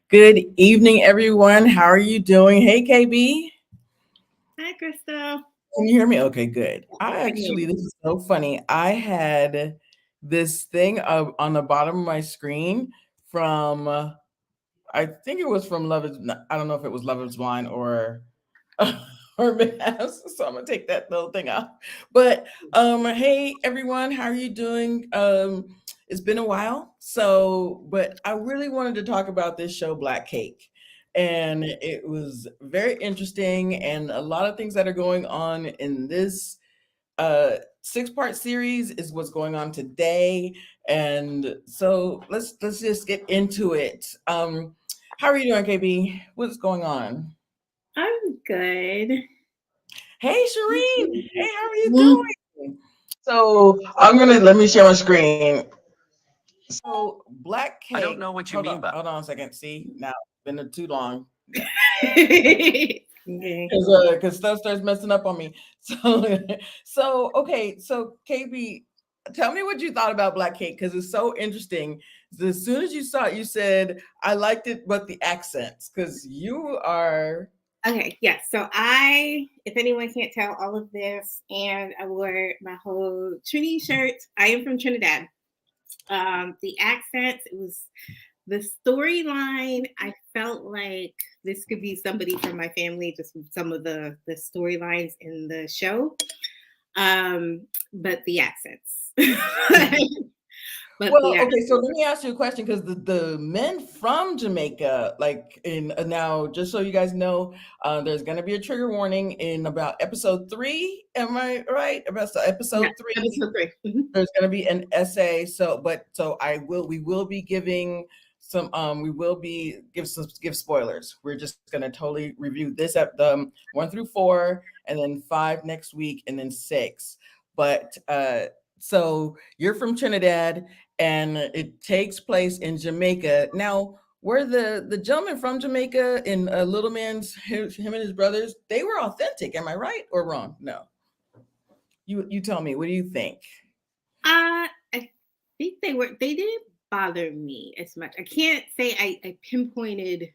Good evening, everyone. How are you doing? Hey, KB. Hi, Crystal. Can you hear me? Okay, good. I can hear you. This is so funny. I had this thing on the bottom of my screen from, I think it was from Love is, I don't know if it was Love is Blind or, or Mass. So I'm going to take that little thing off. But, hey, everyone, how are you doing? It's been a while. But I really wanted to talk about this show, Black Cake. And it was very interesting, and a lot of things that are going on in this six-part series is what's going on today. And so let's just get into it. How are you doing, KB? What's going on? I'm good. Hey, Shireen. Hey, how are you Mhm. doing? So I'm gonna let me share my screen. So Black I don't Cake. know what you Hold mean on, by. hold on a second. See, now it's been too long. Okay. Because stuff starts messing up on me. So so KB, tell me what you thought about Black Cake because it's so interesting. As soon as you saw it, you said I liked it, but the accents because you are Okay, yes. If anyone can't tell, all of this, and I wore my whole Trini shirt. I am from Trinidad. The accents, it was the storyline. I felt like this could be somebody from my family, just with some of the storylines in the show. But the accents. but the well. Okay, accents. so let me ask you a question because the men from Jamaica, like in now, just so you guys know, there's going to be a trigger warning in about episode 3. Am I right? About Yeah, episode 3. episode 3. There's going to be an essay, so we will be giving some we will be give spoilers. We're just going to totally review this at the 1 through 4, and then 5 next week, and then 6. But so you're from Trinidad, and it takes place in Jamaica. Now, were the gentlemen from Jamaica in Little Man's, him and his brothers, they were authentic? Am I right or wrong? No, you tell me. What do you think? I think they didn't bother me as much. I can't say I pinpointed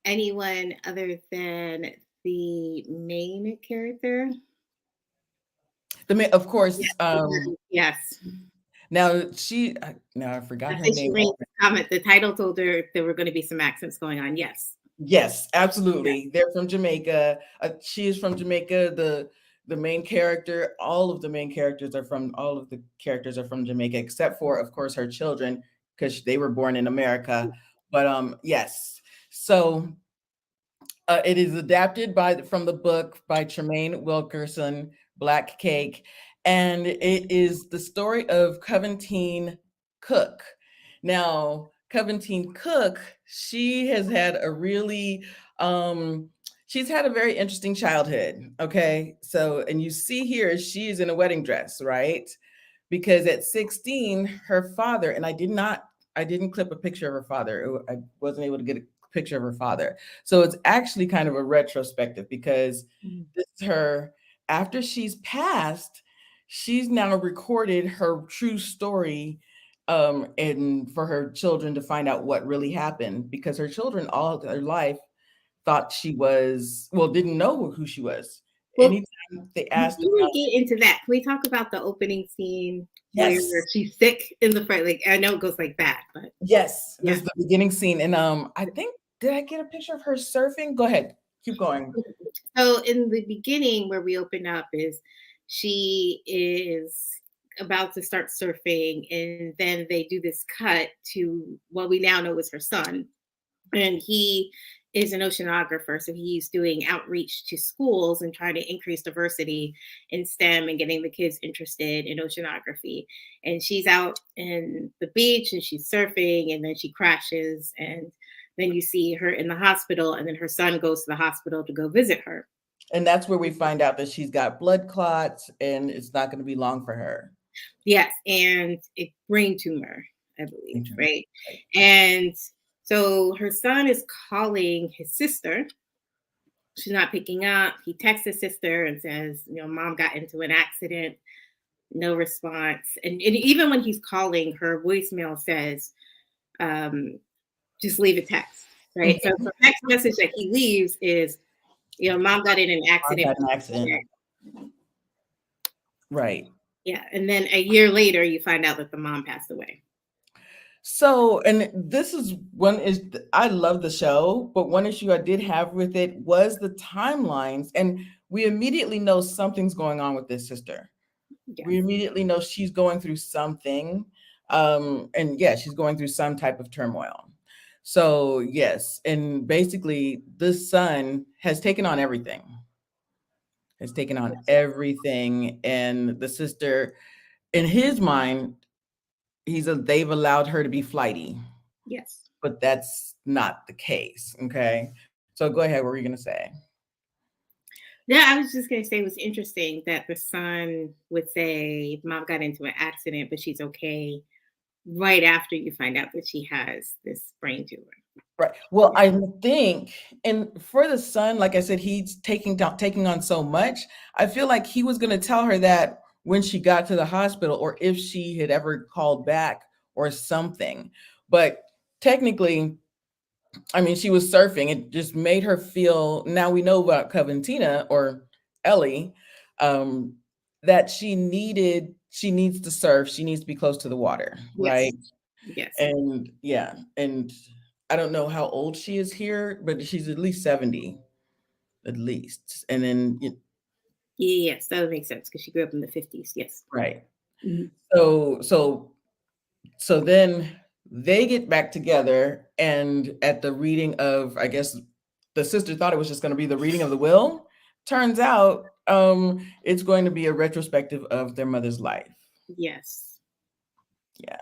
anyone other than the main character. Of course. Yes, yes. Now now I I forgot her think she name. made a comment. The title told her there were going to be some accents going on. Yes. Yes, Yeah. absolutely. They're from Jamaica. She is from Jamaica. The main character, all of the characters are from Jamaica, except for, of course, her children, because they were born in America. But yes. So it is adapted from the book by Tremaine Wilkerson, Black Cake, and it is the story of Coventine Cook. Now, Coventine Cook, she has had a really she's had a very interesting childhood. Okay, so and you see here she is in a wedding dress, right? Because at 16, her father, and I didn't clip a picture of her father. I wasn't able to get a picture of her father. So it's actually kind of a retrospective because Mhm. this is her after she's passed, she's now recorded her true story, and for her children to find out what really happened because her children all their life thought she was, well, didn't know who she was. Well, Anytime they asked before we about, get into that, can we talk about the opening scene where yes. she's sick in the front? Like, I know it goes like that, but Yes, this yeah. is the beginning scene, and I think did I get a picture of her surfing? Go ahead, keep going. So in the beginning, where we open up is she is about to start surfing, and then they do this cut to what we now know is her son, and he is an oceanographer, so he's doing outreach to schools and trying to increase diversity in STEM and getting the kids interested in oceanography. And she's out in the beach and she's surfing, and then she crashes, and then you see her in the hospital, and then her son goes to the hospital to go visit her. And that's where we find out that she's got blood clots, and it's not going to be long for her. Yes, and a brain tumor, I believe, Mhm. right? Right. And so her son is calling his sister. She's not picking up. He texts his sister and says, mom got into an accident. No response. And even when he's calling, her voicemail says, um, just leave a text, right? So the next message that he leaves is, mom got in an I accident. had an accident. Right. Yeah, and then a year later, you find out that the mom passed away. So, and this is one is I love the show, but one issue I did have with it was the timelines, and we immediately know something's going on with this sister. Yes. We immediately know she's going through something, and yeah, she's going through some type of turmoil. So yes, and basically, the son has taken on everything. Has taken on everything, and the sister, in his mind, they've allowed her to be flighty. Yes. But that's not the case. Okay. So go ahead. What were you going to say? Yeah, I was just going to say it was interesting that the son would say, mom got into an accident, but she's okay, right after you find out that she has this brain tumor. Right. Well, I think, and for the son, like I said, he's taking on so much. I feel like he was going to tell her that when she got to the hospital, or if she had ever called back or something. But technically, I mean, she was surfing. It just made her feel. Now we know about Coventina or Ellie, um, that she needs to surf. She needs to be close to the water, right? Yes. Yes. And yeah, and I don't know how old she is here, but she's at least 70, at least. And then Yes, that would make sense because she grew up in the 50s. Yes. right. Mhm. So then they get back together, and at the reading of, I guess the sister thought it was just going to be the reading of the will. Turns out it's going to be a retrospective of their mother's life. Yes. Yeah.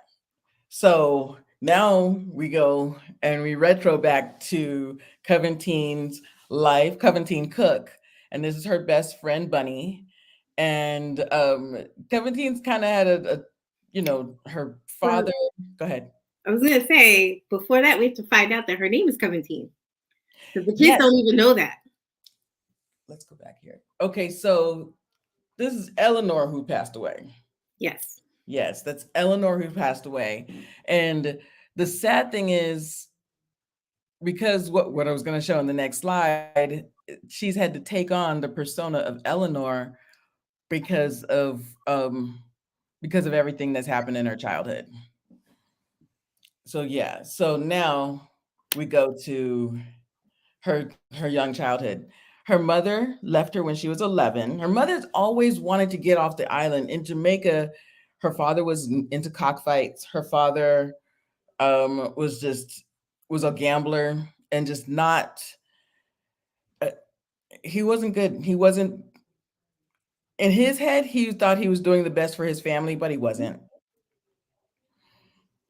So now we go and we retro back to Coventine's life, Coventine Cook, and this is her best friend Bunny. And Coventine's kind of had her father. Go ahead. I was going to say, before that, we have to find out that her name is Coventine. Because the kids Yes. don't even know that. Let's go back here. Okay, so this is Eleanor who passed away. Yes. Yes, that's Eleanor who passed away. And the sad thing is, because what I was going to show in the next slide, she's had to take on the persona of Eleanor because of everything that's happened in her childhood. So yeah, so now we go to her young childhood. Her mother left her when she was 11. Her mother's always wanted to get off the island. In Jamaica, her father was into cockfights. Her father was a gambler and just not. He wasn't good. He wasn't in his head. He thought he was doing the best for his family, but he wasn't.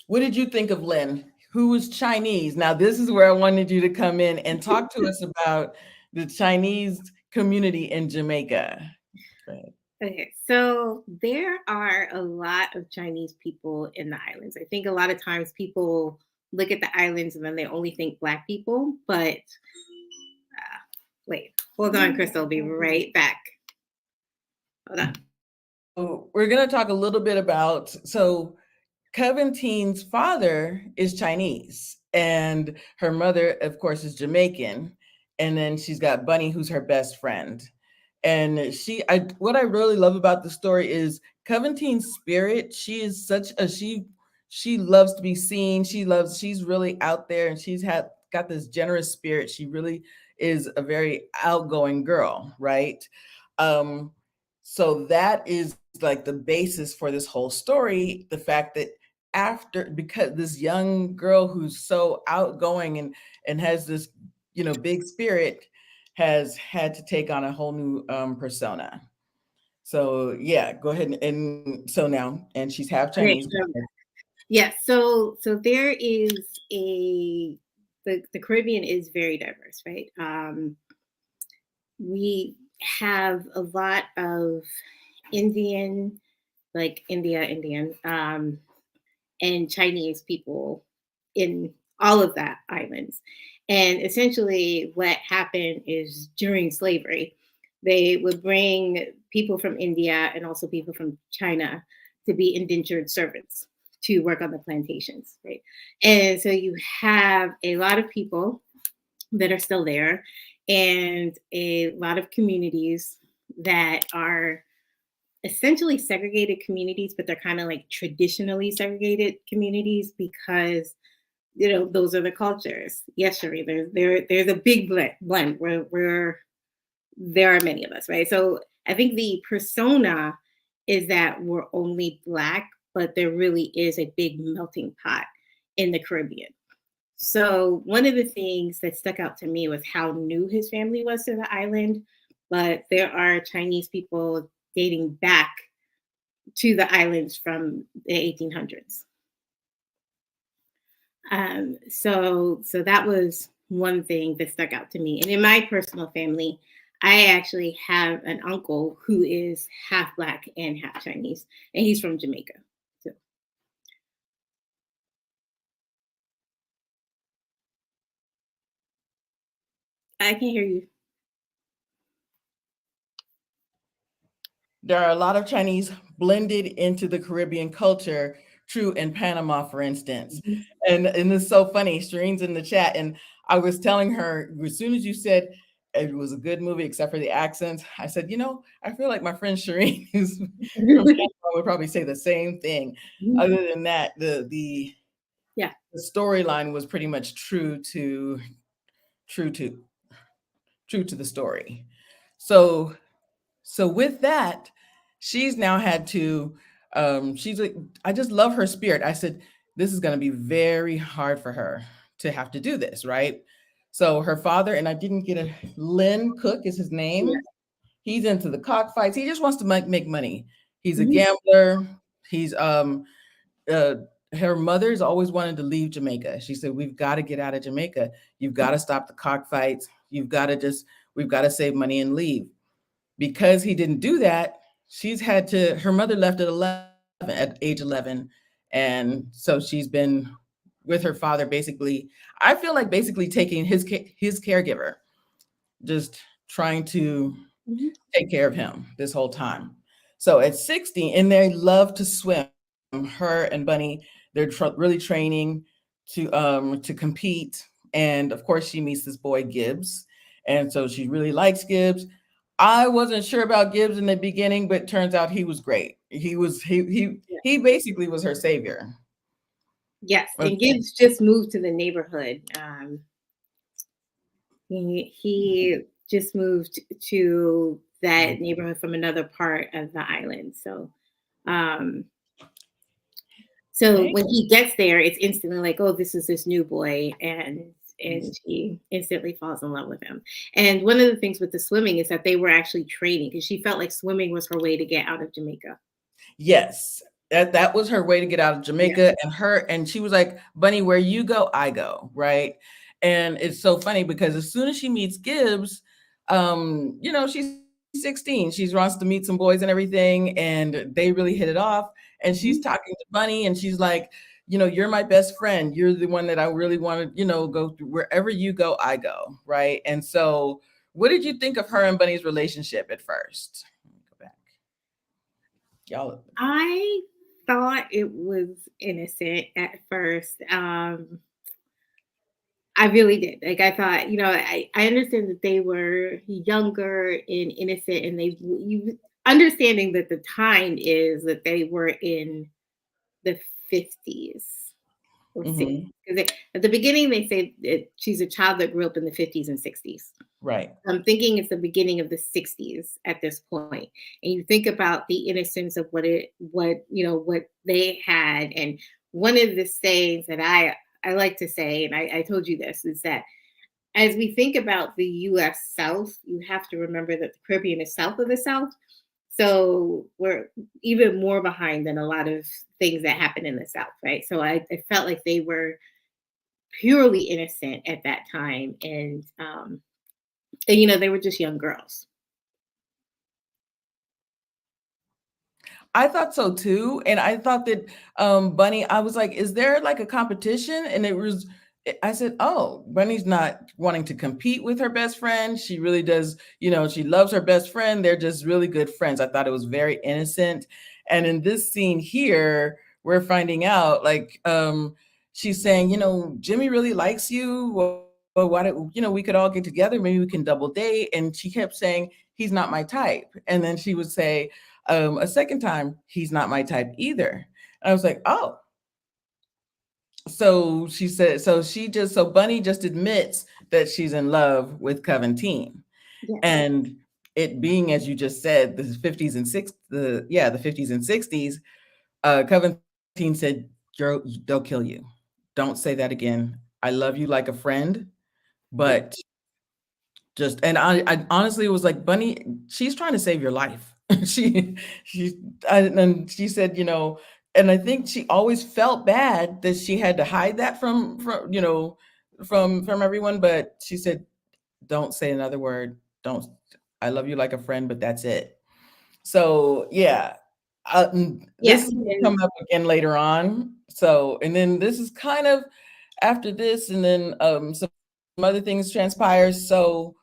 What did you think of Lynn, who was Chinese? Now, this is where I wanted you to come in and talk to us about the Chinese community in Jamaica. Okay, so there are a lot of Chinese people in the islands. I think a lot of times people look at the islands and then they only think Black people, but wait, hold on, Crystal, I'll be right back. Hold on. So we're going to talk a little bit about, so Coventine's father is Chinese and her mother, of course, is Jamaican. And then she's got Bunny, who's her best friend. And what I really love about the story is Coventine's spirit. She is she loves to be seen. She's really out there, and got this generous spirit. She really is a very outgoing girl, right? So that is like the basis for this whole story. The fact that because this young girl who's so outgoing and has this, big spirit, has had to take on a whole new persona. So yeah, go ahead and so now, and she's half Chinese. Okay, yeah, so there is the Caribbean is very diverse, right? We have a lot of Indian, like Indian, and Chinese people in all of that islands. And essentially, what happened is during slavery, they would bring people from India and also people from China to be indentured servants to work on the plantations, right? And so you have a lot of people that are still there, and a lot of communities that are essentially segregated communities, but they're kind of like traditionally segregated communities because those are the cultures. Yes, Sheree, there's a big blend where there are many of us, right? So I think the persona is that we're only Black, but there really is a big melting pot in the Caribbean. So one of the things that stuck out to me was how new his family was to the island, but there are Chinese people dating back to the islands from the 1800s. So that was one thing that stuck out to me. And in my personal family, I actually have an uncle who is half Black and half Chinese, and he's from Jamaica. So I can hear you. There are a lot of Chinese blended into the Caribbean culture, true in Panama, for instance. Mhm. And it's so funny. Shireen's in the chat, and I was telling her as soon as you said it was a good movie, except for the accents, I said, I feel like my friend Shireen, who's from Panama, would probably say the same thing. Other than that, Yeah. the storyline was pretty much true to the story. So with that, she's now had to, she's like, I just love her spirit. I said, this is going to be very hard for her to have to do this, right? So her father, and I didn't get Lynn Cook is his name. Yeah. He's into the cockfights. He just wants to make money. He's a Mhm. gambler. He's uh, her mother's always wanted to leave Jamaica. She said, we've got to get out of Jamaica. You've got to stop the cockfights. We've got to save money and leave. Because he didn't do that, her mother left at age 11. And so she's been with her father basically, I feel like basically taking his caregiver, just trying to Mhm. take care of him this whole time. So at 16, and they love to swim. Her and Bunny, they're really training to compete. And of course, she meets this boy Gibbs, and so she really likes Gibbs. I wasn't sure about Gibbs in the beginning, but turns out he was great. Yeah. He basically was her savior. Yes, Okay. and Gibbs just moved to the neighborhood. He just moved to that neighborhood from another part of the island. Um, so Thank when he gets there, it's instantly like, oh, this is this new boy, and she instantly falls in love with him. And one of the things with the swimming is that they were actually training because she felt like swimming was her way to get out of Jamaica. Yes, that was her way to get out of Yeah. Jamaica, and she was like, "Bunny, where you go, I go," right? And it's so funny because as soon as she meets Gibbs, she's 16. She wants to meet some boys and everything, and they really hit it off. And she's Mhm. talking to Bunny, and she's like, you're my best friend. You're the one that I really want to, go through. Wherever you go, I go, right? And so, what did you think of her and Bunny's relationship at first? Go back, y'all. I thought it was innocent at first. I really did. Like I thought, I understand that they were younger and innocent, and you understanding that the time is that they were in the 50s or 60s. Mhm. Because at the beginning they say that she's a child that grew up in the 50s and 60s. Right. I'm thinking it's the beginning of the 60s at this point. And you think about the innocence of what they had. And one of the sayings that I like to say, and I told you this, is that as we think about the US South, you have to remember that the Caribbean is south of the South. So we're even more behind than a lot of things that happen in the South, right? So I felt like they were purely innocent at that time. And they were just young girls. I thought so too, and I thought that, Bunny, I was like, "Is there, like, a competition?" And I said, "Oh, Bunny's not wanting to compete with her best friend. She really does, she loves her best friend. They're just really good friends." I thought it was very innocent. And in this scene here, we're finding out, like, she's saying, Jimmy really likes you. Well, why don't, we could all get together. Maybe we can double date. And she kept saying, he's not my type. And then she would say, a second time, he's not my type either. And I was like, oh. So she said, so Bunny just admits that she's in love with Coventine. Yes. And it being, as you just said, the 50s and 60s, the 50s and 60s, Coventine said, they'll kill you. Don't say that again. I love you like a friend, but and I honestly was like, Bunny, she's trying to save your life. she, and she said, and I think she always felt bad that she had to hide that from everyone. But she said, don't say another word. Don't, I love you like a friend, but that's it. So yeah, this is gonna come up again later on. So, and then this is kind of after this, and then some other things transpire. So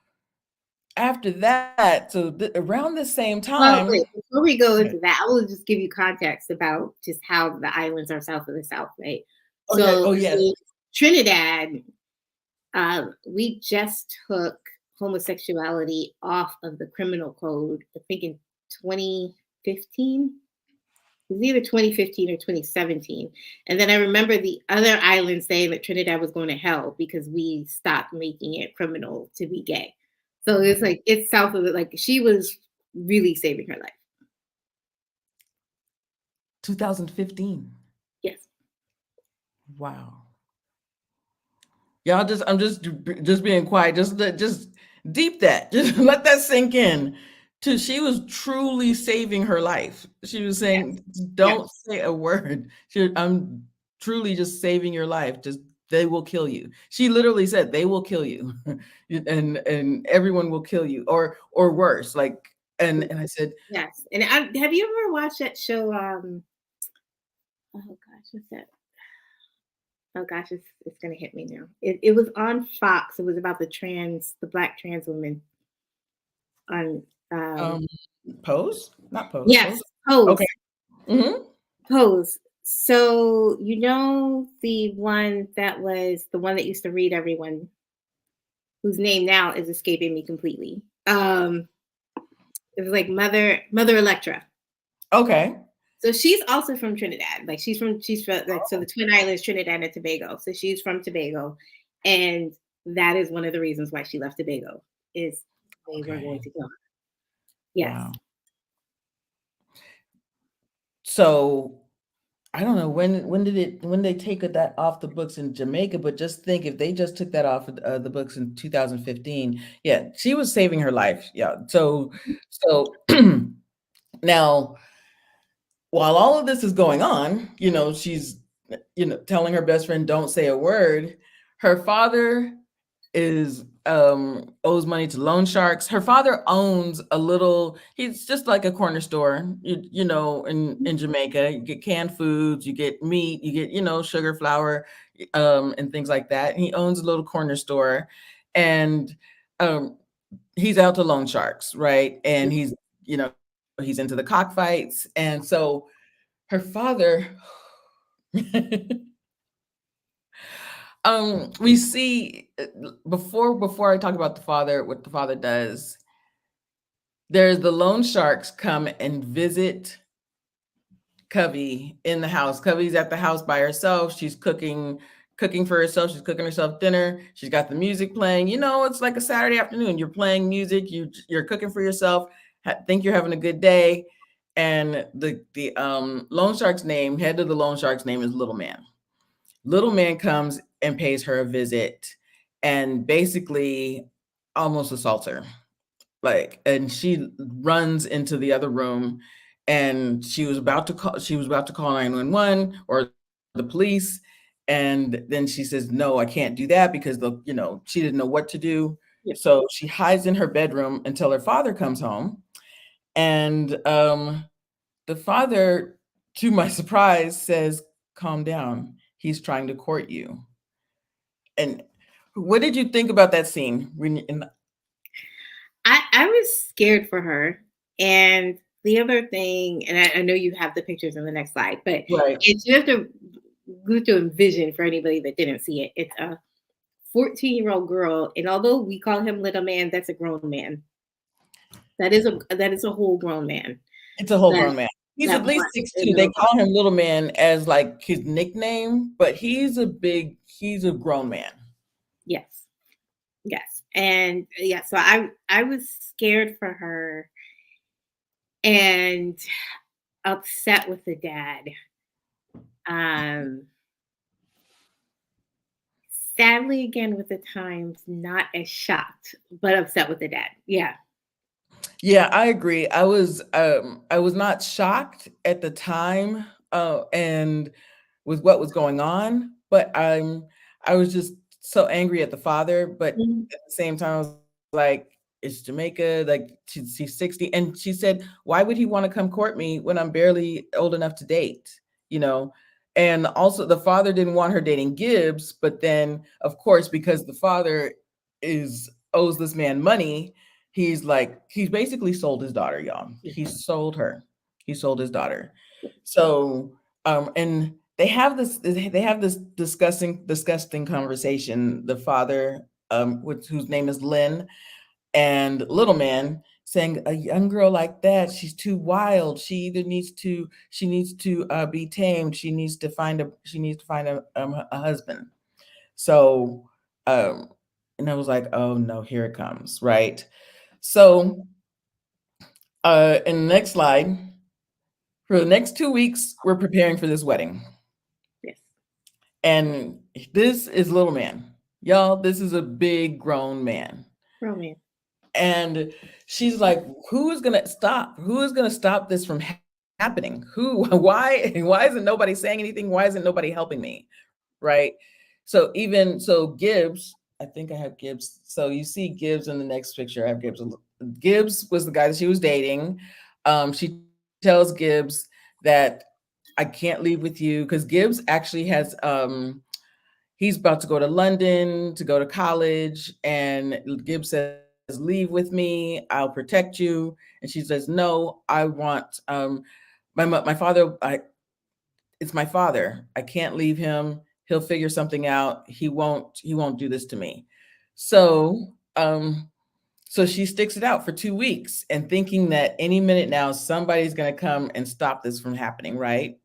after that, so around the same time. Wait, before we go into that, I will just give you context about just how the islands are south of the South, right? Okay. So, Oh yes. Trinidad, we just took homosexuality off of the criminal code, I think in 2015. It was either 2015 or 2017. And then I remember the other island saying that Trinidad was going to hell because we stopped making it criminal to be gay. So it's like, it's south of it. Like, she was really saving her life. 2015. Yes. Wow. Y'all I'm just being quiet. Just deep that. Just let that sink in. She was truly saving her life. She was saying, don't say a word. I'm truly just saving your life. Just, they will kill you. She literally said, they will kill you. and everyone will kill you, or worse. Like, and I said, yes. And have you ever watched that show? Oh gosh, what's that? Oh gosh, it's gonna hit me now. It was on Fox. It was about the black trans woman on Pose? Not Pose. yes, Pose. Okay. Mm-hmm. Pose. So the one that used to read everyone, whose name now is escaping me completely. It was like Mother Electra. Okay. So she's also from Trinidad. Like she's from so the Twin Islands, Trinidad and Tobago. So she's from Tobago, and that is one of the reasons why she left Tobago is they were going to kill her. Yes. Wow. So I don't know when they take that off the books in Jamaica, but just think if they just took that off the books in 2015, yeah, she was saving her life. Yeah. So now, while all of this is going on, she's telling her best friend, don't say a word. Her father owes money to loan sharks. Her father owns he's just like a corner store, in Jamaica. You get canned foods, you get meat, you get, sugar, flour, and things like that. And he owns a little corner store, and he's out to loan sharks, right? And he's into the cockfights. And so her father we see before I talk about the father, what the father does, there's the loan sharks come and visit Covey in the house. Covey's at the house by herself. She's cooking for herself. She's cooking herself dinner. She's got the music playing. It's like a Saturday afternoon. You're playing music. You're cooking for yourself. Think you're having a good day. And the loan shark's name, head of the loan shark's name is Little Man. Little Man comes and pays her a visit and basically almost assaults her. And she runs into the other room, and she was about to call 911 or the police. And then she says, no, I can't do that because she didn't know what to do. Yeah. So she hides in her bedroom until her father comes home. And the father, to my surprise, says, calm down. He's trying to court you. And what did you think about that scene? I was scared for her. And the other thing, and I know you have the pictures in the next slide, but Right. it's you have to envision for anybody that didn't see it. It's a 14-year-old girl, and although we call him little man, that's a grown man. That is a whole grown man. It's a whole That grown man. He's that at least wants a 6'2". They little girl. call him Little Man as like his nickname, but he's a grown man. Yes, yes, and yeah. So I was scared for her and upset with the dad. Um, Sadly, again with the times, not as shocked, but upset with the dad. Yeah. Yeah, I agree. I was not shocked at the time, and with what was going on, but I was just so angry at the father, but Mhm. at the same time, I was like, it's Jamaica, like she's 60. And she said, why would he want to come court me when I'm barely old enough to date? You know? And also the father didn't want her dating Gibbs, but then of course, because the father is owes this man money, he's basically sold his daughter, y'all. He sold her. He sold his daughter. So and they have this disgusting conversation, the father, whose name is Lynn, and little man saying, a young girl like that, she's too wild. She needs to be tamed. She needs to find a husband. So and I was like, oh no, here it comes, right? So in the next slide, for the next 2 weeks, we're preparing for this wedding. Yes. And this is little man. Y'all, this is a big grown man. Grown man. And she's like, who is gonna stop? Who is gonna stop this from happening? Who, why isn't nobody saying anything? Why isn't nobody helping me? Right. So Gibbs, I think I have Gibbs. So you see Gibbs in the next picture. I have Gibbs. Gibbs was the guy that she was dating. She tells Gibbs that I can't leave with you because Gibbs actually has he's about to go to London to go to college, and Gibbs says, leave with me, I'll protect you. And she says, no, I want my father, it's my father. I can't leave him. He'll figure something out. He won't do this to me. So so she sticks it out for 2 weeks and thinking that any minute now somebody's gonna come and stop this from happening, right?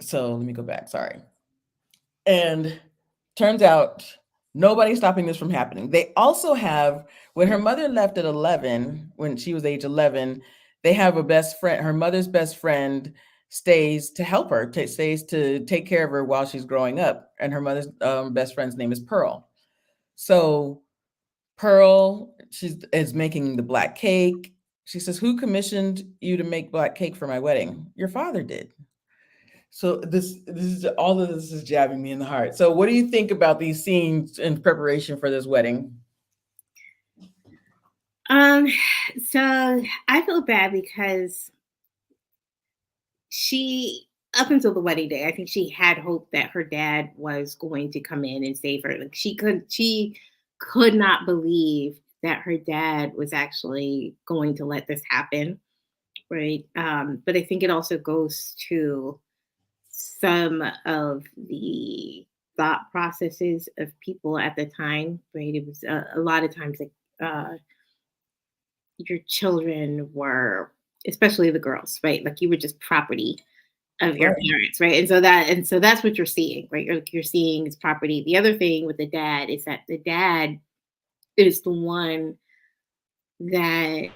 So let me go back, sorry. And turns out nobody's stopping this from happening. They also have, when her mother left at 11, when she was age 11, they have a best friend. Her mother's best friend stays to help her, stays to take care of her while she's growing up. And her mother's best friend's name is Pearl. So Pearl, is making the black cake. She says, who commissioned you to make black cake for my wedding? Your father did. So this is all of this is jabbing me in the heart. So what do you think about these scenes in preparation for this wedding? Um, so I feel bad because she, up until the wedding day, I think she had hope that her dad was going to come in and save her. Like she could not believe that her dad was actually going to let this happen, right? But I think it also goes to some of the thought processes of people at the time, right? It was a lot of times like your children were, especially the girls, right? Like you were just property of your Right. parents, right? And so that's what you're seeing, right? You're seeing is property. The other thing with the dad is that the dad is the one that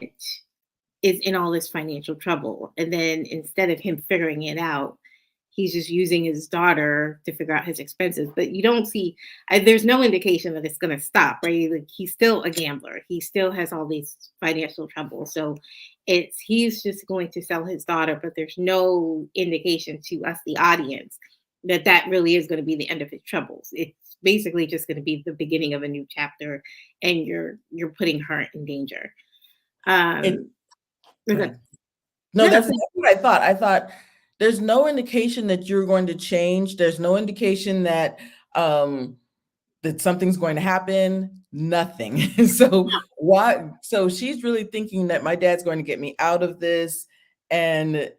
is in all this financial trouble. And then instead of him figuring it out, he's just using his daughter to figure out his expenses. But you don't see, there's no indication that it's going to stop, right? Like he's still a gambler. He still has all these financial trouble. So he's just going to sell his daughter, but there's no indication to us, the audience, that that really is going to be the end of his troubles. It's basically just going to be the beginning of a new chapter, and you're putting her in danger. It, Um, go okay. ahead. No, No, no. that's what I thought. I thought there's no indication that you're going to change. There's no indication that that something's going to happen. Nothing. So why? So she's really thinking that my dad's going to get me out of this, and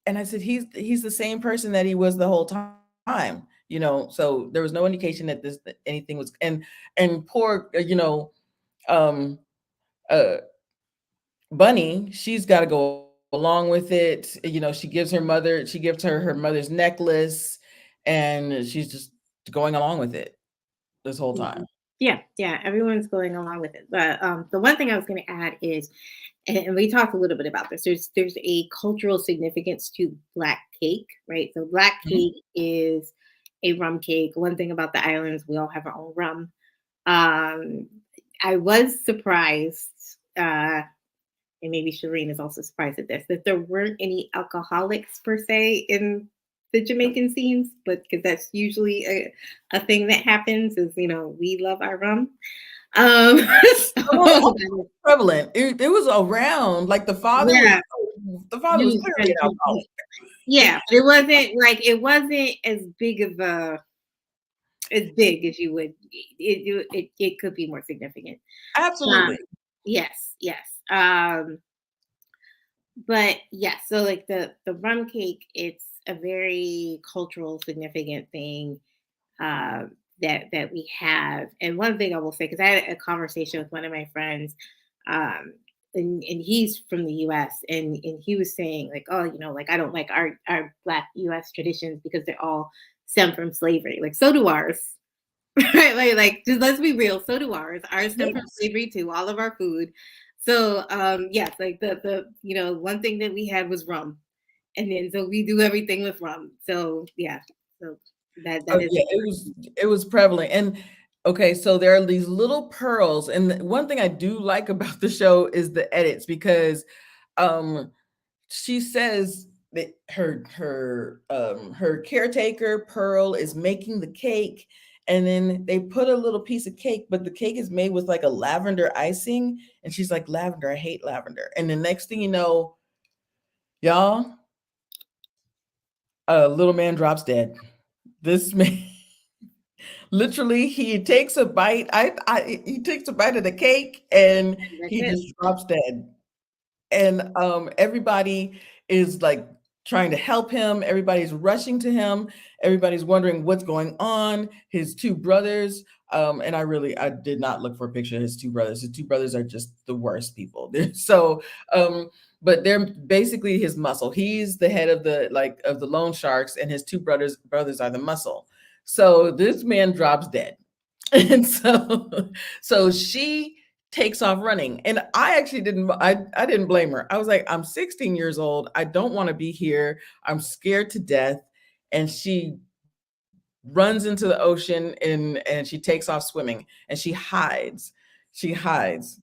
I said he's the same person that he was the whole time, you know. So there was no indication that this that anything was, and poor, um, uh, Bunny, she's got to go along with it. You know, she gives her mother's necklace, and she's just going along with it this whole time. Mhm. Yeah, yeah, everyone's going along with it. But the one thing I was going to add is, and we talked a little bit about this. There's a cultural significance to black cake, right? So black Mhm. cake is a rum cake. One thing about the islands, we all have our own rum. Um, I was surprised, and maybe Shireen is also surprised at this, that there weren't any alcoholics per se in the Jamaican scenes, but because that's usually a thing that happens is, we love our rum. Um, Well, so prevalent. It was around. Like yeah, the father was you clearly an alcoholic. yeah, but it wasn't as big as you would. It could be more significant. Um, Absolutely. yes, yes. But yeah, so like the rum cake, it's a very cultural significant thing uh, that we have. And one thing I will say, because I had a conversation with one of my friends, um, and he's from the U.S. and he was saying like, oh, like I don't like our Black U.S. traditions because they all stem from slavery. Like so do ours. Right, like just let's be real. So do ours. Ours stem from Yes. slavery too. All of our food. So yes, like the one thing that we had was rum, and then so we do everything with rum. So yeah, so that Oh is yeah, it was prevalent. And okay, so there are these little pearls. And one thing I do like about the show is the edits because um she says that her caretaker Pearl is making the cake, and then they put a little piece of cake, but the cake is made with like a lavender icing, and she's like, lavender, I hate lavender. And the next thing you know, y'all, a little man drops dead. This man literally, he takes a bite. He takes a bite of the cake and that's he it. just drops dead. And everybody is like trying to help him. Everybody's rushing to him. Everybody's wondering what's going on. His two brothers, and I did not look for a picture of his two brothers. His two brothers are just the worst people. They're so, but they're basically his muscle. He's the head of the loan sharks, and his two brothers are the muscle. So this man drops dead. And so she takes off running. And I actually I didn't blame her. I was like, I'm 16 years old. I don't want to be here. I'm scared to death. And she runs into the ocean and she takes off swimming and she hides. She hides.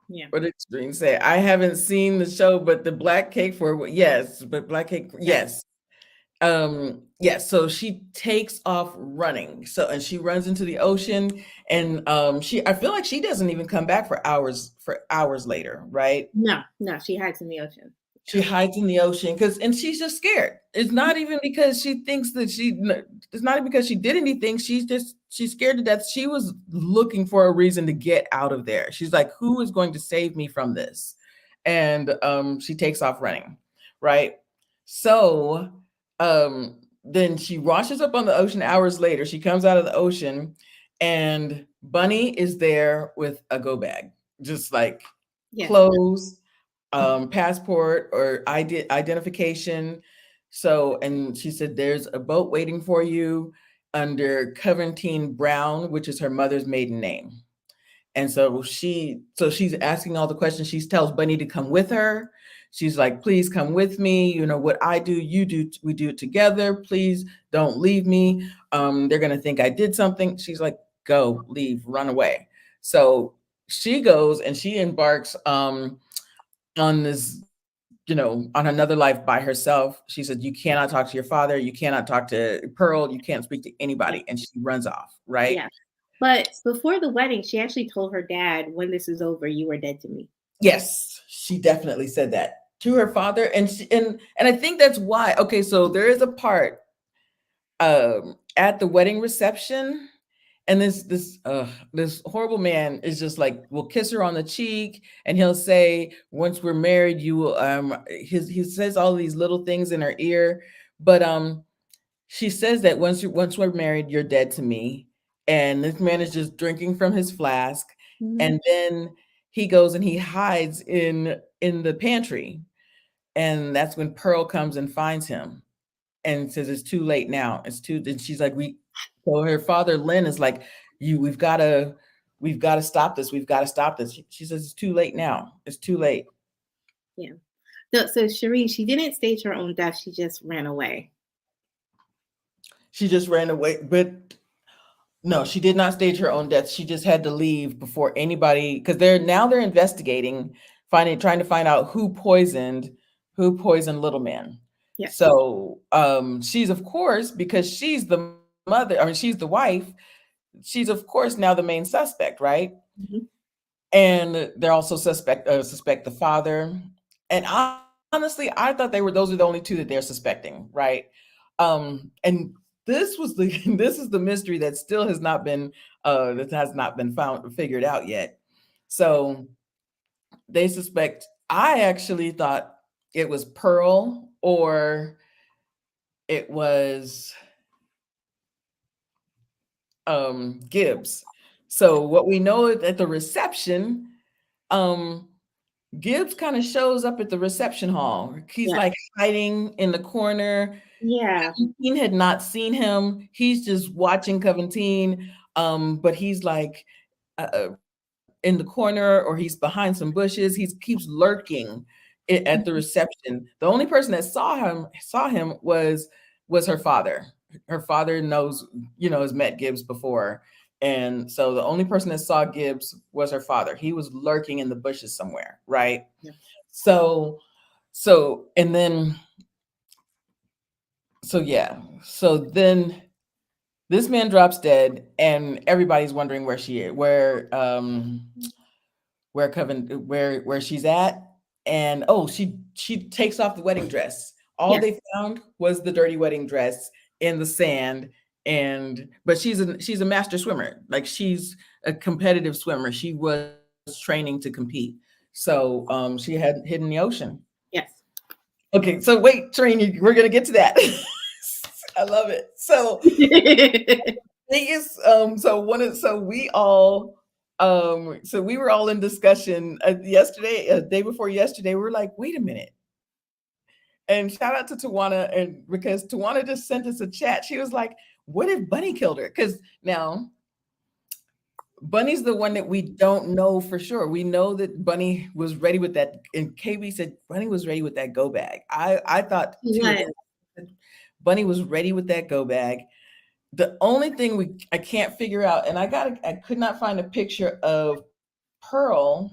Yeah, What did Stream say? I haven't seen the show, but the black cake for yes, but black cake, yeah. yes. Yes, so she takes off running. So and she runs into the ocean and she I feel like she doesn't even come back for hours later, right? No, no, she hides in the ocean. She hides in the ocean because and she's just scared. It's not even because she thinks that it's not even because she did anything. She's scared to death. She was looking for a reason to get out of there. She's like, who is going to save me from this? And she takes off running, right? So then she washes up on the ocean hours later. She comes out of the ocean and Bunny is there with a go bag, just like Yes, clothes, passport or identification. So, and she said, there's a boat waiting for you under Coventine Brown, which is her mother's maiden name. And so she's asking all the questions. She tells Bunny to come with her. She's like, please come with me. You know, what I do, you do, we do it together. Please don't leave me. They're going to think I did something. She's like, go, leave, run away. So she goes and she embarks on this, on another life by herself. She said, you cannot talk to your father. You cannot talk to Pearl. You can't speak to yeah, anybody. And she runs off, right? yeah. But before the wedding, she actually told her dad, "When this is over, you are dead to me." Yes, she definitely said that to her father. And I think that's why. Okay, so there is a part at the wedding reception And this horrible man is just like will kiss her on the cheek, and he'll say, "Once we're married, you will." He says all these little things in her ear, but she says that once we're married, you're dead to me. And this man is just drinking from his flask, Mhm. and then he goes and he hides in the pantry, and that's when Pearl comes and finds him and says it's too late now. It's too. And she's like, we. So her father Lynn is like, we've got to stop this. We've got to stop this. She says it's too late now. It's too late. Yeah. So Cherie, she didn't stage her own death. She just ran away. She just ran away, but no, she did not stage her own death. She just had to leave before anybody, because they're investigating, trying to find out who poisoned Little Man. Yes. So she's of course, because she's the mother, I mean she's the wife, she's of course now the main suspect, right? Mhm. And they're also suspect the father. And honestly, I thought those are the only two that they're suspecting, right? And this was the this is the mystery that still has not been figured out yet. So they suspect. I actually thought it was Pearl, or it was Gibbs. So what we know is at the reception, um, Gibbs kind of shows up at the reception hall. He's Yeah. like hiding in the corner. Yeah. Coventine had not seen him. He's just watching Coventine, but he's like in the corner, or he's behind some bushes. He keeps lurking at the Mhm. reception. The only person that saw him was her father. Her father knows, has met Gibbs before. And so the only person that saw Gibbs was her father. He was lurking in the bushes somewhere, right? Yeah. So and then yeah. So then this man drops dead, and everybody's wondering where she is, where she's at. And she takes off the wedding dress. All Yes. they found was the dirty wedding dress in the sand. And but she's a master swimmer. Like, she's a competitive swimmer. She was training to compete. So she had hidden the ocean. Yes. Okay, so wait, Trini, we're gonna get to that. I love it. So thing is, so we were all in discussion yesterday, day before yesterday. We were like, wait a minute. And shout out to Tawana, and because Tawana just sent us a chat. She was like, what if Bunny killed her? Because now Bunny's the one that we don't know for sure. We know that Bunny was ready with that, and KB said Bunny was ready with that go bag. I thought too. Yes. Bunny was ready with that go bag. The only thing I can't figure out, and I could not find a picture of Pearl.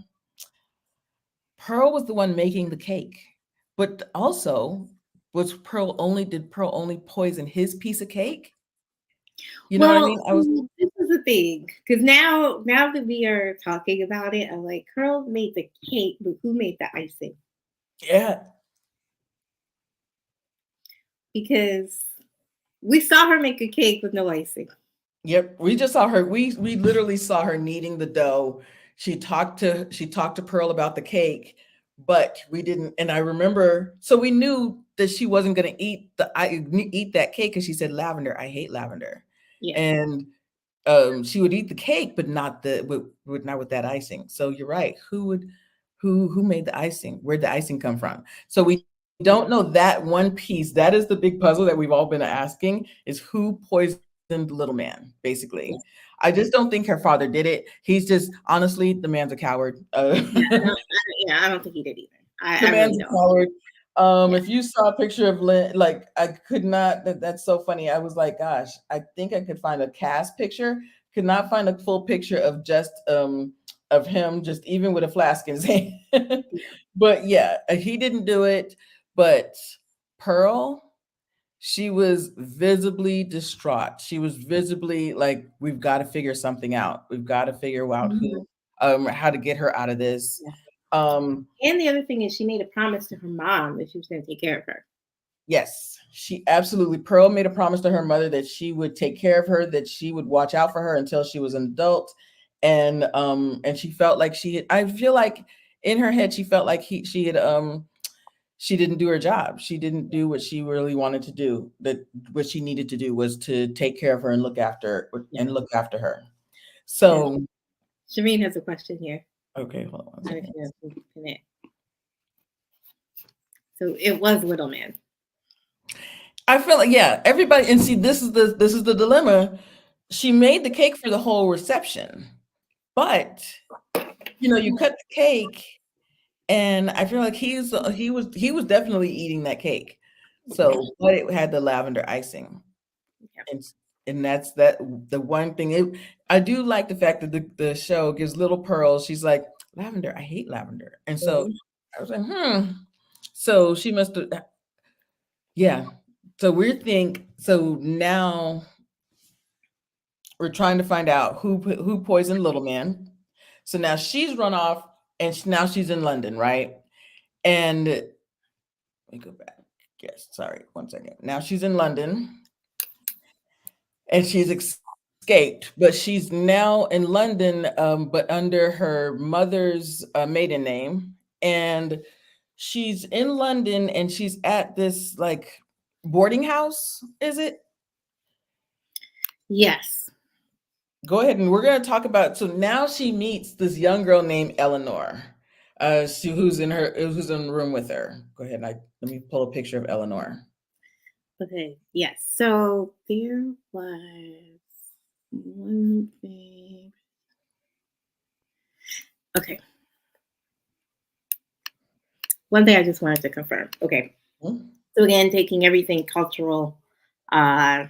Pearl was the one making the cake, but also did Pearl only poison his piece of cake? You know what I Well, mean? see, this is the thing, because now that we are talking about it, I'm like, Curl made the cake, but who made the icing? Yeah. Because we saw her make a cake with no icing. Yep. We just saw her. We literally saw her kneading the dough. She talked to Pearl about the cake, but we didn't. And I remember, so we knew that she wasn't going to eat that cake, because she said lavender. I hate lavender, Yeah. and she would eat the cake, but not with that icing. So you're right. Who made the icing? Where'd the icing come from? So we don't know that one piece. That is the big puzzle that we've all been asking: is who poisoned Little Man? Basically, Yes. I just don't think her father did it. He's just, honestly, the man's a coward. Yeah, I don't think he did either. The I really man's a don't. coward. Yeah. If you saw a picture of Lynn, like, I could not. That's so funny. I was like, gosh, I think I could find a cast picture. Could not find a full picture of just of him, just even with a flask in his hand. But yeah, he didn't do it. But Pearl, she was visibly distraught. She was visibly like, we've got to figure something out. We've got to figure out Mhm. how to get her out of this. Yeah. Um, And the other thing is, she made a promise to her mom that she was going to take care of her. Yes, she absolutely. Pearl made a promise to her mother that she would take care of her, that she would watch out for her until she was an adult, and she felt like she had, I feel like in her head she felt like she had she didn't do her job. She didn't do what she really wanted to do. That what she needed to do was to take care of her Yeah. and look after her. Yeah. So Shireen has a question here. okay, hold on one I don't know second. if you have to pin it. So it was Little Man. I feel like yeah, everybody and see this is the dilemma. She made the cake for the whole reception, but you cut the cake, and I feel like he was definitely eating that cake. So, but it had the lavender icing, Yeah. and that's the one thing. I do like the fact that the show gives little Pearl. She's like lavender. I hate lavender, and so Mhm. I was like, So she must have, yeah. So we think so now. We're trying to find out who poisoned Little Man. So now she's run off, and now she's in London, right? And let me go back. Yes, sorry, one second. Now she's in London, and she's escaped, but she's now in London, but under her mother's maiden name, and she's in London, and she's at this like boarding house. Is it? Yes. Go ahead, and we're going to talk about. So now she meets this young girl named Eleanor, who's in the room with her. Go ahead, and let me pull a picture of Eleanor. Okay. Yes. So there was one thing. Okay. One thing I just wanted to confirm. Okay. Hmm? So again, taking everything cultural, uh,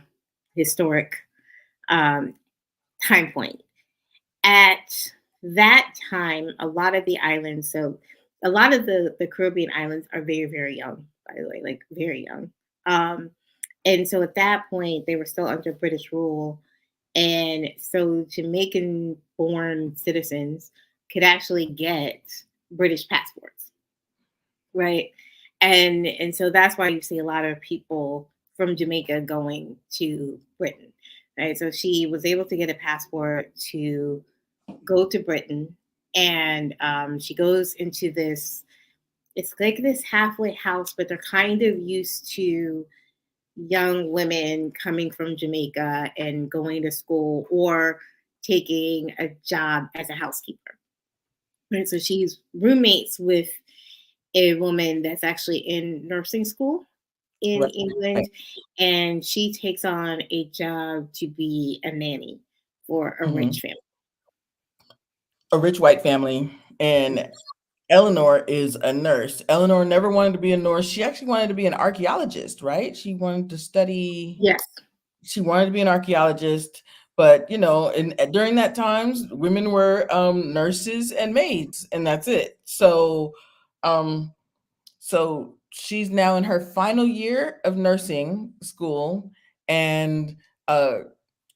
historic um, time point. At that time, a lot of the islands, so a lot of the Caribbean islands are very, very young, by the way, like very young. Um, and so at that point, they were still under British rule. And so Jamaican born citizens could actually get British passports, right? And so that's why you see a lot of people from Jamaica going to Britain, right? So she was able to get a passport to go to Britain, and she goes into this. It's like this halfway house, but they're kind of used to young women coming from Jamaica and going to school or taking a job as a housekeeper. Right, so she's roommates with a woman that's actually in nursing school in Right. England, and she takes on a job to be a nanny for a Mhm. rich family. A rich white family, and Eleanor is a nurse. Eleanor never wanted to be a nurse. She actually wanted to be an archaeologist, right? She wanted to study. Yes. She wanted to be an archaeologist, but and during that times, women were nurses and maids, and that's it. Um, so she's now in her final year of nursing school, and uh,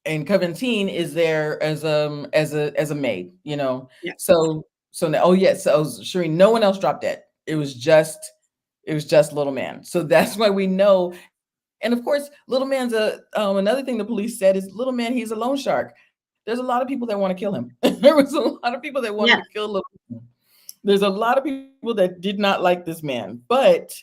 and Coventine is there as a maid. Yeah. So now, oh yes, so Shireen, no one else dropped dead. It was just Little Man. So that's why we know. And of course, Little Man's another thing the police said is Little Man, he's a loan shark. There's a lot of people that want to kill him. There was a lot of people that wanted Yeah. to kill Little Man. There's a lot of people that did not like this man, but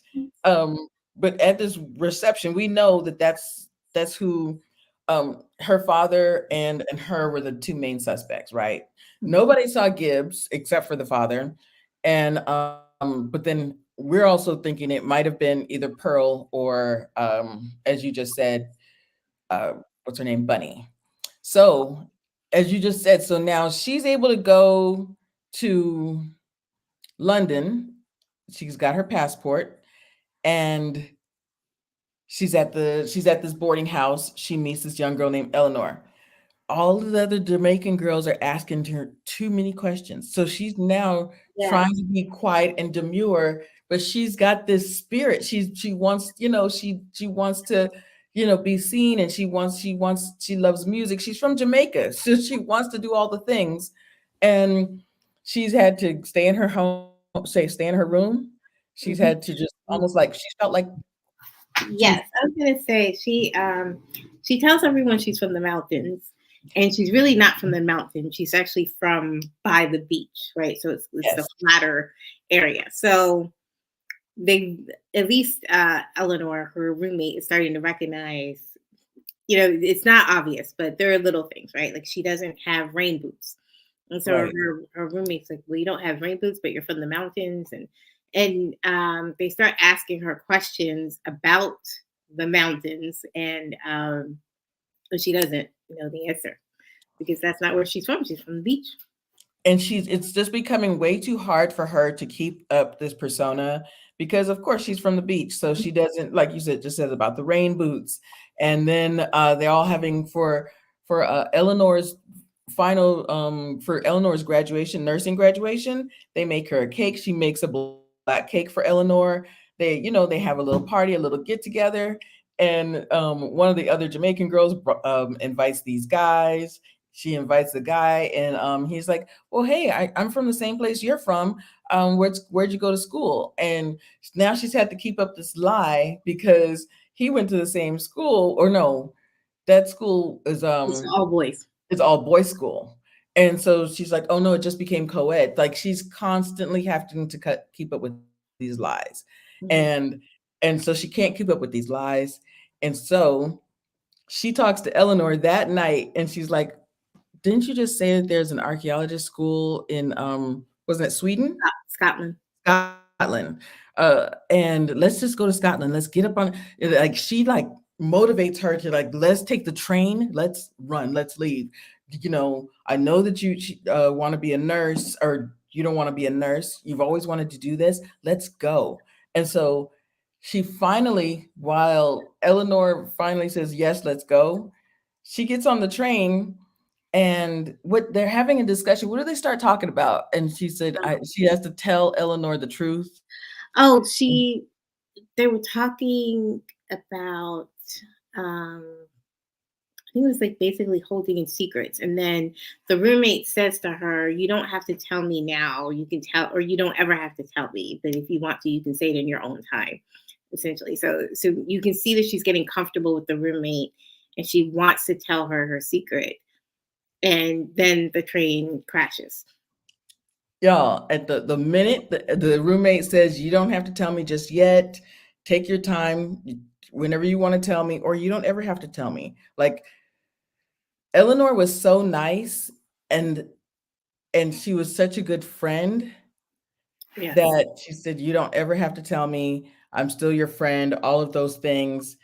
at this reception, we know that that's who her father and her were the two main suspects, right? Nobody saw Gibbs except for the father, and but then we're also thinking it might have been either Pearl or as you just said, uh, what's her name, Bunny. So as you just said, so now she's able to go to London. She's got her passport, and she's at this boarding house. She meets this young girl named Eleanor. All of the other Jamaican girls are asking her too many questions. So she's now Yes. trying to be quiet and demure, but she's got this spirit. She wants, she wants to, be seen, and she loves music. She's from Jamaica. So she wants to do all the things. And she's had to stay in her home, stay in her room. She's Mhm. had to just almost like she felt like She's Yes, I was gonna say she tells everyone she's from the mountains, and she's really not from the mountains. She's actually from by the beach, right? So it's the yes. flatter area. So they at least Eleanor, her roommate, is starting to recognize. It's not obvious, but there are little things, right? Like she doesn't have rain boots. And so Right. her roommate's like, "Well, you don't have rain boots, but you're from the mountains," and they start asking her questions about the mountains, and she doesn't know the answer because that's not where she's from. She's from the beach. And it's just becoming way too hard for her to keep up this persona because of course she's from the beach, so she doesn't, like you said, just says about the rain boots. And then they're all having for Eleanor's final for Eleanor's graduation, nursing graduation, they make her a cake. She makes a black cake for Eleanor. They have a little party, a little get together, and one of the other Jamaican girls invites these guys. She invites the guy, and he's like, "Well, hey, I'm from the same place you're from. Where'd you go to school?" And now she's had to keep up this lie because he went to the same school, or no, that school It's all boys. is all boys school. And so she's like, "Oh no, it just became co-ed." Like she's constantly having to keep up with these lies, Mhm. and so she can't keep up with these lies, and so she talks to Eleanor that night, and she's like, "Didn't you just say that there's an archaeologist school in wasn't it Sweden? Scotland. Scotland. And let's just go to Scotland. Let's get up on like she like motivates her to like let's take the train, let's run, let's leave. I know that you want to be a nurse or you don't want to be a nurse. You've always wanted to do this. Let's go." And so she finally, while Eleanor finally says yes, let's go, she gets on the train and what they're having a discussion. What do they start talking about? And she said she has to tell Eleanor the truth. Oh, they were talking about um I think it was like basically holding in secrets. And then the roommate says to her, "You don't have to tell me now. You can tell, or you don't ever have to tell me. But if you want to, you can say it in your own time." Essentially, so you can see that she's getting comfortable with the roommate, and she wants to tell her her secret. And then the train crashes. Y'all, at the minute the roommate says, "You don't have to tell me just yet. Take your time, whenever you want to tell me, or you don't ever have to tell me." Like Eleanor was so nice, and she was such a good friend Yes, that she said, "You don't ever have to tell me. I'm still your friend." All of those things,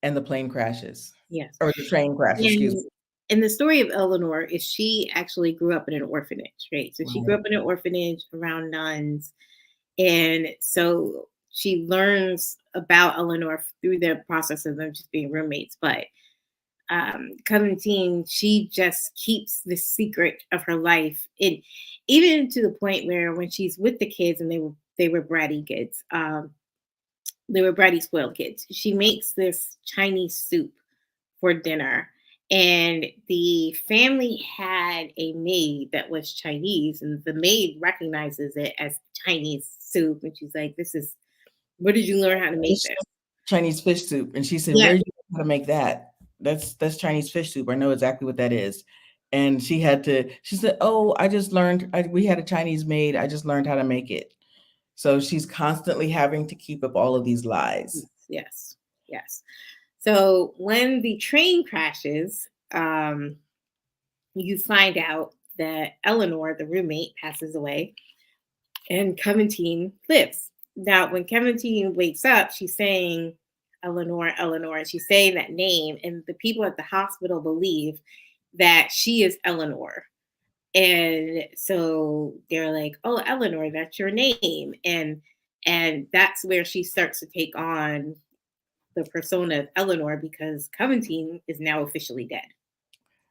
and the plane crashes, yes. or the train crashes. Excuse me. And the story of Eleanor is she actually grew up in an orphanage, right? So she grew Right. up in an orphanage around nuns. And so she learns about Eleanor through the process of them just being roommates. But Clementine, she just keeps the secret of her life, and even to the point where when she's with the kids and they were bratty kids, they were bratty spoiled kids. She makes this Chinese soup for dinner. And the family had a maid that was Chinese, and the maid recognizes it as Chinese soup. And she's like, "This is, where did you learn how to make this?" Chinese fish soup, and she said, Yeah, "Where did you know how to make that?" That's Chinese fish soup. I know exactly what that is." And she said, "Oh, I just learned. We had a Chinese maid. I just learned how to make it." So she's constantly having to keep up all of these lies. yes, yes. So when the train crashes, you find out that Eleanor, the roommate, passes away and Clementine lives. Now, when Clementine wakes up, she's saying Eleanor, Eleanor, and she's saying that name, and the people at the hospital believe that she is Eleanor. And so they're like, "Oh, Eleanor, that's your name." And that's where she starts to take on the persona of Eleanor because Clementine is now officially dead.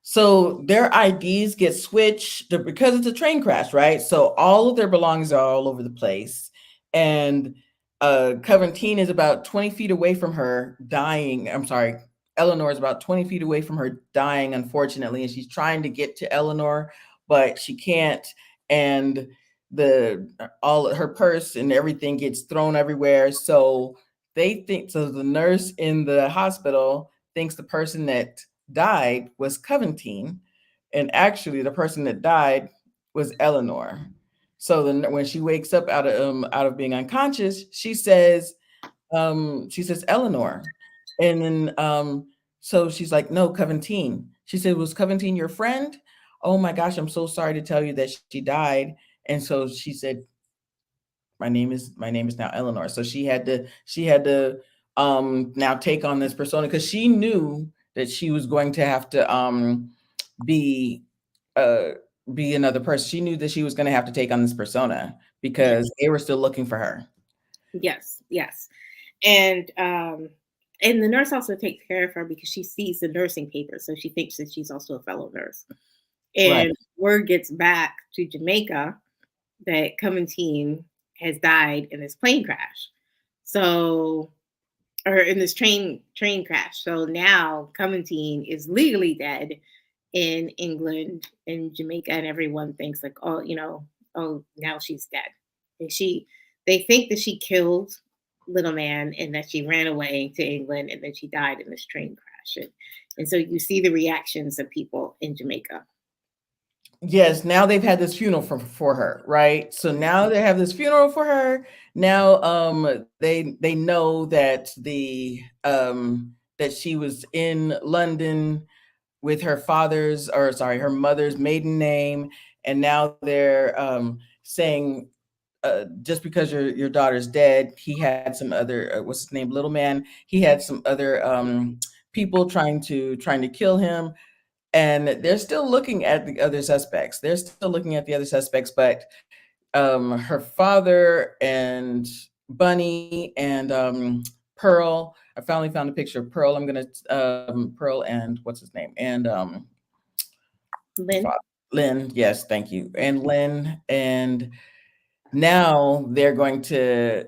So their IDs get switched because it's a train crash, right? So all of their belongings are all over the place. And Coventine is about 20 feet away from her dying. I'm sorry, Eleanor is about 20 feet away from her dying, unfortunately. And she's trying to get to Eleanor, but she can't. And the all her purse and everything gets thrown everywhere. So they think so. The nurse in the hospital thinks the person that died was Coventine, and actually the person that died was Eleanor. So then when she wakes up out of being unconscious, she says Eleanor, and then so she's like, no, Coventine. She said, was Coventine your friend? Oh my gosh, I'm so sorry to tell you that she died. And so she said, my name is now Eleanor. So she had to now take on this persona because she knew that she was going to have to be uh be another person. She knew that she was going to have to take on this persona Yeah. because they were still looking for her. Yes. Yes. And the nurse also takes care of her because she sees the nursing papers, so she thinks that she's also a fellow nurse. Right. And word gets back to Jamaica that Clementine has died in this plane crash. So, or in this train crash. So now Clementine is legally dead in England and Jamaica, and everyone thinks like, oh, oh, now she's dead. And they think that she killed little man and that she ran away to England and then she died in this train crash. And so you see the reactions of people in Jamaica. Yes, now they've had this funeral for her, right? So now they have this funeral for her. Now they know that that she was in London with her father's, or sorry, her mother's maiden name, and now they're saying just because your daughter's dead, he had some other what's his name, little man. He had some other people trying to kill him, and they're still looking at the other suspects. They're still looking at the other suspects, but her father and Bunny and Pearl. I finally found a picture of Pearl. I'm gonna Pearl and what's his name and Lynn? Lynn. Yes, thank you. And Lynn, and now they're going to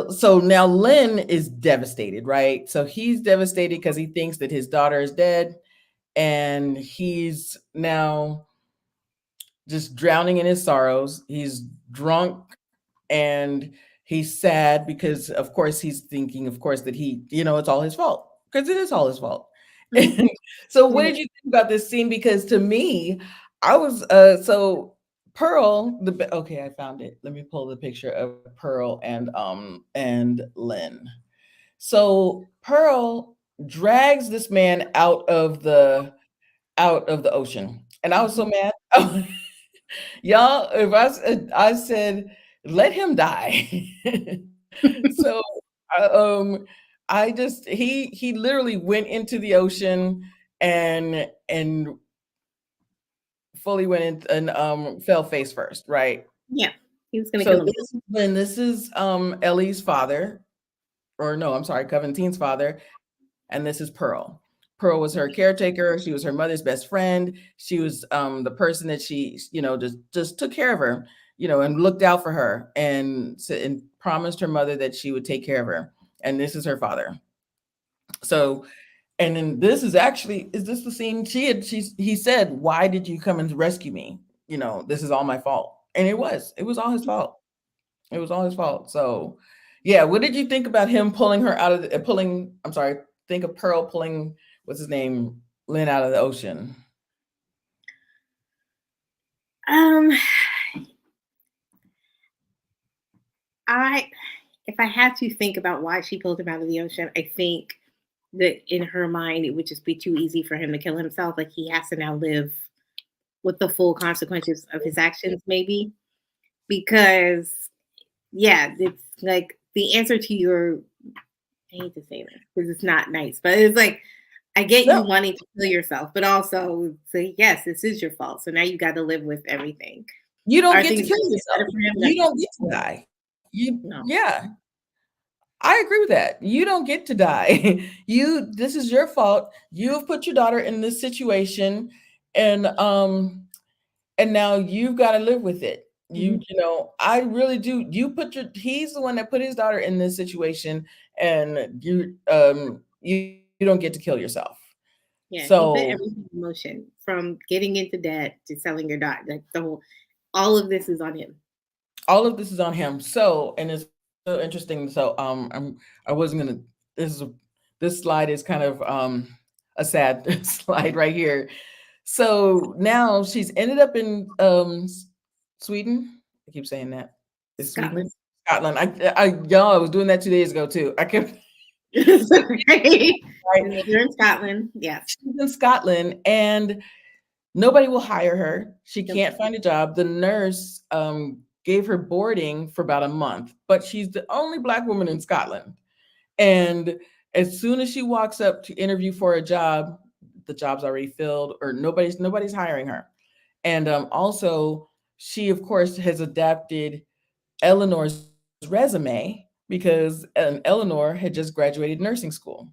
so now Lynn is devastated, right? So he's devastated because he thinks that his daughter is dead, and he's now just drowning in his sorrows. He's drunk and he's sad because, of course, he's thinking, of course, that it's all his fault because it is all his fault. Mhm. And so, what Yeah. did you think about this scene? Because to me, I was so Pearl. Okay, I found it. Let me pull the picture of Pearl and Lynn. So Pearl drags this man out of the ocean, and I was so Mhm. mad. Y'all, if I said, "Let him die." So, I, I just he literally went into the ocean and fully went in and, fell face first, right? Yeah. He was gonna So kill himself. this is, Ellie's father, or no, I'm sorry, Coventine's father, and this is Pearl. Pearl was her caretaker. She was her mother's best friend. She was the person that she, just took care of her, and looked out for her, and promised her mother that she would take care of her. And this is her father. So, and then this is this the scene he said, "Why did you come and rescue me? This is all my fault." And it was all his fault. It was all his fault. So, yeah, what did you think about him pulling her out of I'm sorry, think of Pearl pulling, what's his name, Lynn out of the ocean? Um, I if I had to think about why she pulled him out of the ocean, I think that in her mind it would just be too easy for him to kill himself. Like he has to now live with the full consequences of his actions, maybe. Because yeah, it's like the answer to your I hate to say this because it's not nice, but it's like I get you No, wanting to kill yourself, but also say, yes, this is your fault. So now you got to live with everything. you don't Are get to things kill better yourself. for him? You don't get to die. No. Yeah, I agree with that. You don't get to die. This is your fault. You have put your daughter in this situation, and now you've got to live with it. Mhm. I really do. He's the one that put his daughter in this situation, and you don't get to kill yourself. Yeah, he put So everything in motion from getting into debt to selling your dog. Like all of this is on him. all of this is on him. So, and as so interesting. So I wasn't gonna this is this slide is kind of a sad slide right here. So now she's ended up in Sweden. I keep saying that. Is Sweden? Scotland. Scotland. Y'all, I was doing that 2 days ago too. I kept Sorry. right. You're in Scotland. Yes. She's in Scotland and nobody will hire her. She Nope. can't find a job. The nurse gave her boarding for about a month, but she's the only Black woman in Scotland. And as soon as she walks up to interview for a job, the job's already filled, or nobody's hiring her. And also, she of course has adapted Eleanor's resume because Eleanor had just graduated nursing school,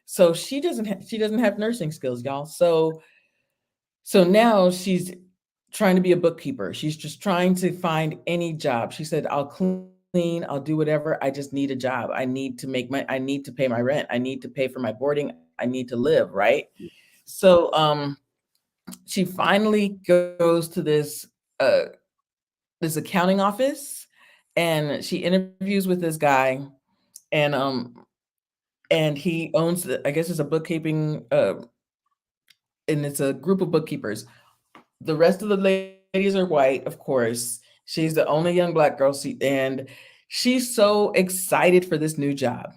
so she doesn't have nursing skills, y'all. So now she's trying to be a bookkeeper. She's just trying to find any job. She said, I'll clean, I'll do whatever. I just need a job. I need to pay my rent. I need to pay for my boarding. I need to live, right? So she finally goes to uh this accounting office and she interviews with this guy and he owns I guess it's a bookkeeping and it's a group of bookkeepers. The rest of the ladies are white, of course. She's the only young Black girl, and she's so excited for this new job.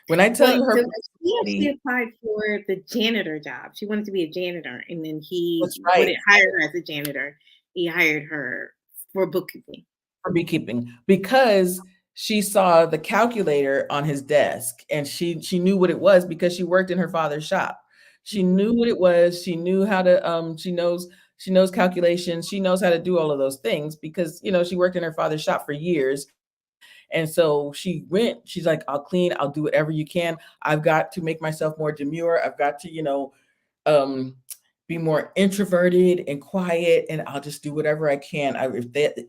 When I tell Well, you her so she actually personality, applied for the janitor job. She wanted to be a janitor, and then he that's right, wouldn't hire her as a janitor. He hired her for bookkeeping. for beekeeping, because she saw the calculator on his desk and she knew what it was because she worked in her father's shop. She knew what it was. She knew how to she knows calculations. She knows how to do all of those things because she worked in her father's shop for years. And so she went, she's like, I'll clean, I'll do whatever you can. I've got to make myself more demure. I've got to, um, be more introverted and quiet, and I'll just do whatever I can.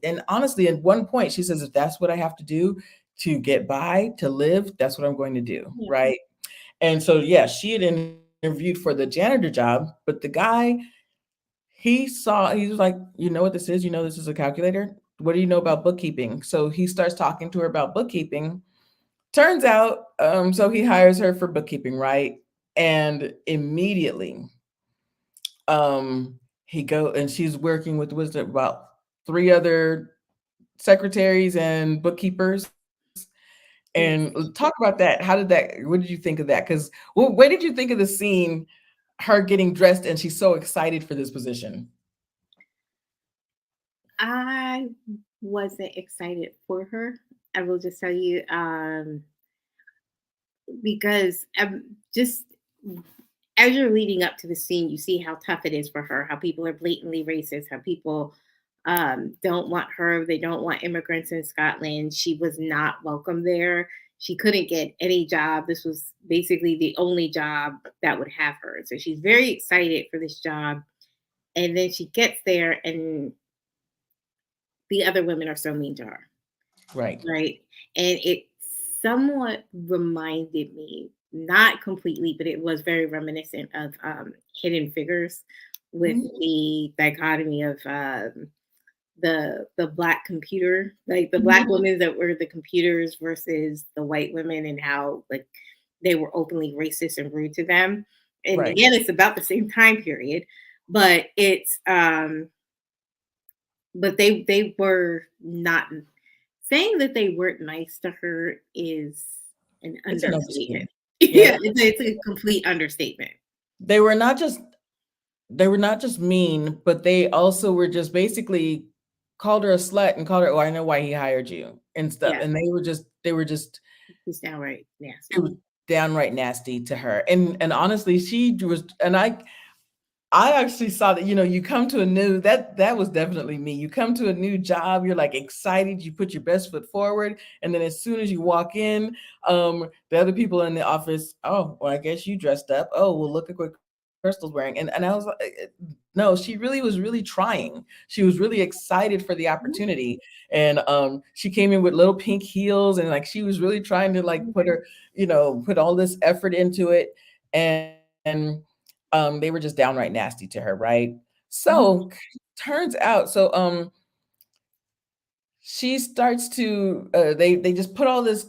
And honestly, at one point, she says, if that's what I have to do to get by, to live, that's what I'm going to do. Yeah. Right. And so, yeah, she had interviewed for the janitor job, but the guy, he was like, you know what this is? You know, this is a calculator. What do you know about bookkeeping? So he starts talking to her about bookkeeping. Turns out, so he hires her for bookkeeping, right? And immediately, he go and she's working with was it about three other secretaries and bookkeepers. And Yes. talk about that. What did you think of that? Because what did you think of the scene, her getting dressed and she's so excited for this position? I wasn't excited for her. I will just tell you, because just as you're leading up to the scene, you see how tough it is for her, how people are blatantly racist, how people don't want her, they don't want immigrants in Scotland. She was not welcome there. She couldn't get any job. This was basically the only job that would have her. So she's very excited for this job. And then she gets there, and the other women are so mean to her. Right. Right. And it somewhat reminded me, not completely, but it was very reminiscent of Hidden Figures, with Mhm. the dichotomy of the black computer, like the black Mhm. women that were the computers versus the white women, and how like they were openly racist and rude to them. And Right. again, it's about the same time period, but it's but they were not, saying that they weren't nice to her is an It's an understatement. understatement. Yeah, Yeah, it's a complete understatement. they were not just they were not just mean, but they also were just basically called her a slut and called her, "Oh, I know why he hired you," and stuff. Yeah, And they were just it's downright it was nasty. downright nasty to her. And honestly, she was and I actually saw that, you come to a new that was definitely me. You come to a new job, you're like excited, you put your best foot forward, and then as soon as you walk in, the other people in the office, oh, well, I guess you dressed up. Oh, well, look at what Crystal's wearing. And I was like, no, she really was really trying. She was really excited for the Mhm, opportunity. And she came in with little pink heels and like she was really trying to like mhm, put all this effort into it. And they were just downright nasty to her, right? mhm. So turns out, so she starts to they just put all this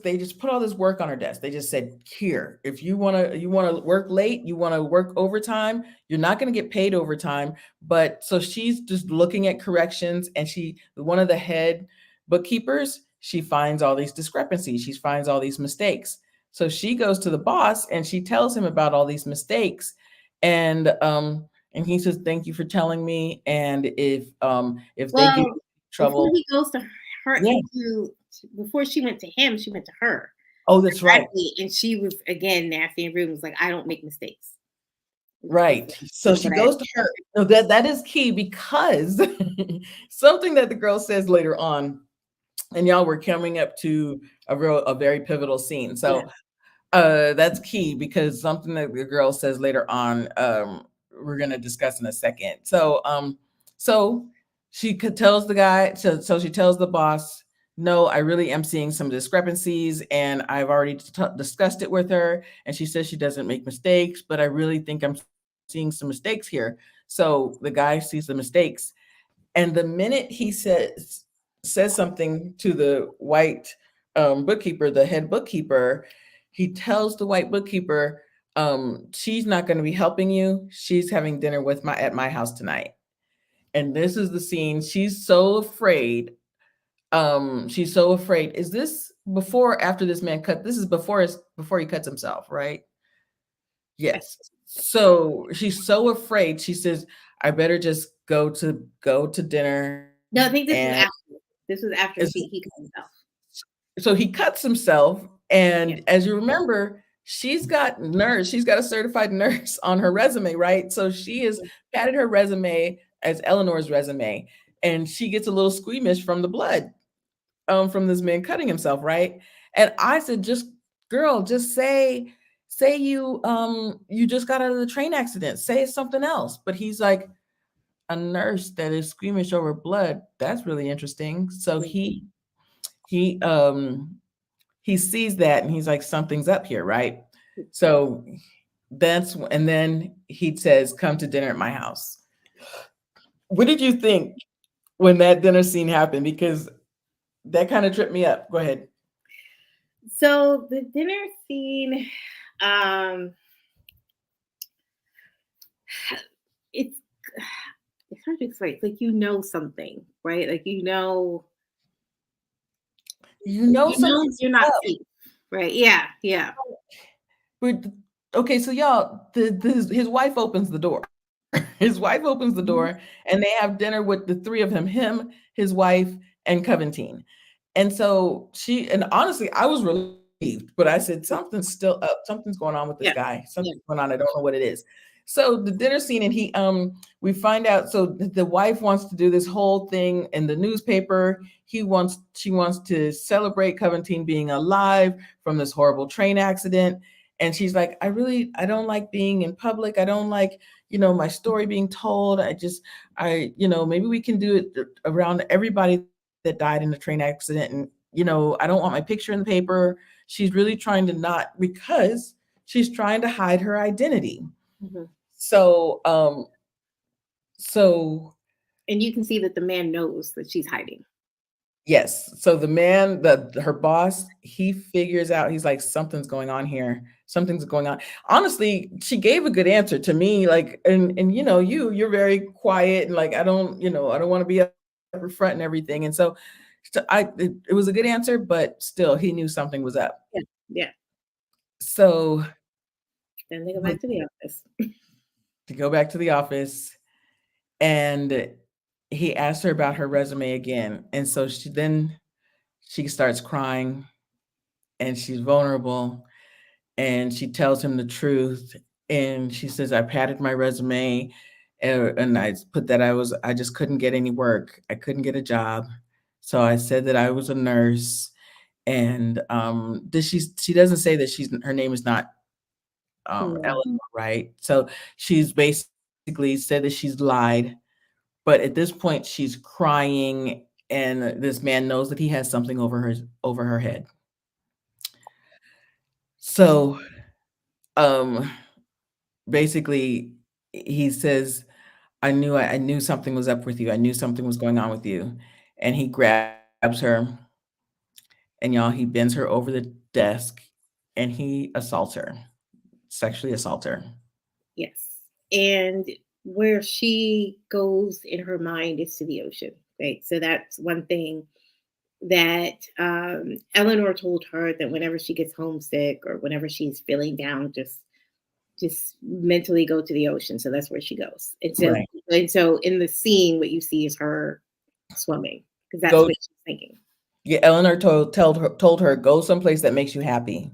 work on her desk. They just said, here, if you want to work late, you want to work overtime, you're not going to get paid overtime. But so she's just looking at corrections, and she one of the head bookkeepers, she finds all these discrepancies, she finds all these mistakes. So she goes to the boss and she tells him about all these mistakes. And he says, thank you for telling me, and if they give Well, you before trouble. he goes to her Yeah. into before she went to him, she went to her Oh, that's right. directly, and she was again nasty and rude. Was like, I don't make mistakes. This Right. So is she what I. goes to her. No, that is key, because something that the girl says later on, and y'all were coming up to a very pivotal scene. Yeah. So that's key, because something that the girl says later on, we're gonna discuss in a second. So tells the guy, so she tells the boss, no, I really am seeing some discrepancies, and I've already discussed it with her, and she says she doesn't make mistakes, but I really think I'm seeing some mistakes here. So the guy sees the mistakes, and the minute he says something to the white bookkeeper, the head bookkeeper, he tells the white bookkeeper, she's not going to be helping you. She's having dinner with my at my house tonight. And this is the scene. She's so afraid. She's so afraid. Is this before or after this man cut? This is before he cuts himself, right? Yes. So she's so afraid. She says, I better just go to dinner. No, I think this was And after. This was after it's, he cut himself. so he cuts himself. Yeah. And as you remember, she's got a certified nurse on her resume, right? So she has padded her resume as Eleanor's resume, and she gets a little squeamish from the blood from this man cutting himself, right? And I said, just say you just got out of the train accident. Say something else. But he's like, a nurse that is squeamish over blood. That's really interesting. So he he sees that, and he's like, something's up here, right? So and then he says, come to dinner at my house. What did you think when that dinner scene happened? Because that kind of tripped me up. Go ahead. So the dinner scene, um, it's it's hard to explain. It's like something, right? Like Something's you're not up. safe, right? Yeah, yeah. But okay, so y'all, his wife opens the door. His wife opens the Mhm. door, and they have dinner with the three of them, his wife, and Coventine. And so and honestly, I was relieved, but I said, something's still up. Something's going on with this Yeah, guy. yeah. Something's going on. I don't know what it is. So the dinner scene, and we find out, so the wife wants to do this whole thing in the newspaper. She wants to celebrate Coventine being alive from this horrible train accident. And she's like, I don't like being in public. I don't like, my story being told. Maybe we can do it around everybody that died in the train accident. And, I don't want my picture in the paper. She's really trying to not, because she's trying to hide her identity. Mhm. So, so And you can see that the man knows that she's hiding. yes. So the man, her boss, he figures out, he's like, something's going on here. Something's going on. Honestly, she gave a good answer to me. Like, and you're very quiet, and like, I don't want to be up front and everything. And so it was a good answer, but still he knew something was up. Yeah, yeah. So Then they go back to the office. to go back to the office, and he asked her about her resume again. And so she starts crying, and she's vulnerable, and she tells him the truth. And she says, I padded my resume, and I put that I just couldn't get any work. I couldn't get a job. So I said that I was a nurse. And she doesn't say that her name is not Mm. Eleanor, right? So she's basically said that she's lied. But at this point, she's crying, and this man knows that he has something over her head. So basically, he says, I knew something was up with you. I knew something was going on with you. And he grabs grabs her, and y'all, he bends her over the desk and he assaults her, sexually assaults her. Yes. And where she goes in her mind is to the ocean, right? So that's one thing that Eleanor told her, that whenever she gets homesick or whenever she's feeling down, just mentally go to the ocean. So that's where she goes. Right. And so in the scene, what you see is her swimming because that's Go what she's thinking. Yeah, Eleanor told her, "Go someplace that makes you happy."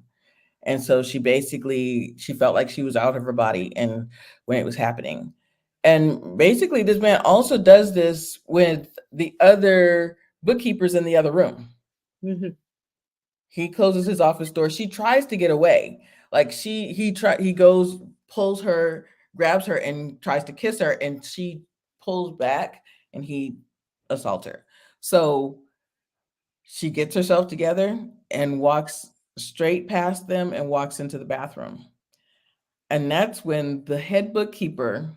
And so she felt like she was out of her body and when it was happening. And basically this man also does this with the other bookkeepers in the other room. Mhm. He closes his office door. She tries to get away. Like he goes, pulls her, grabs her and tries to kiss her and she pulls back and he assaults her. So she gets herself together and walks straight past them and walks into the bathroom. And that's when the head bookkeeper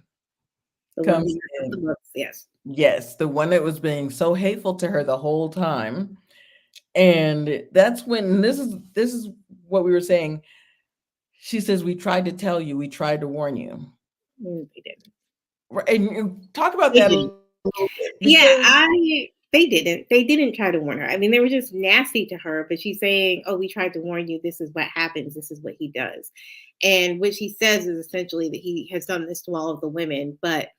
The one who comes messed up the in. books, yes. Yes, the one that was being so hateful to her the whole time. And that's when this is what we were saying. She says, "We tried to tell you, we tried to warn you." They didn't. Right, and you talk about They that a didn't. little bit Yeah, because they didn't. They didn't try to warn her. I mean, they were just nasty to her, but she's saying, "Oh, we tried to warn you. This is what happens. This is what he does." And what she says is essentially that he has done this to all of the women, but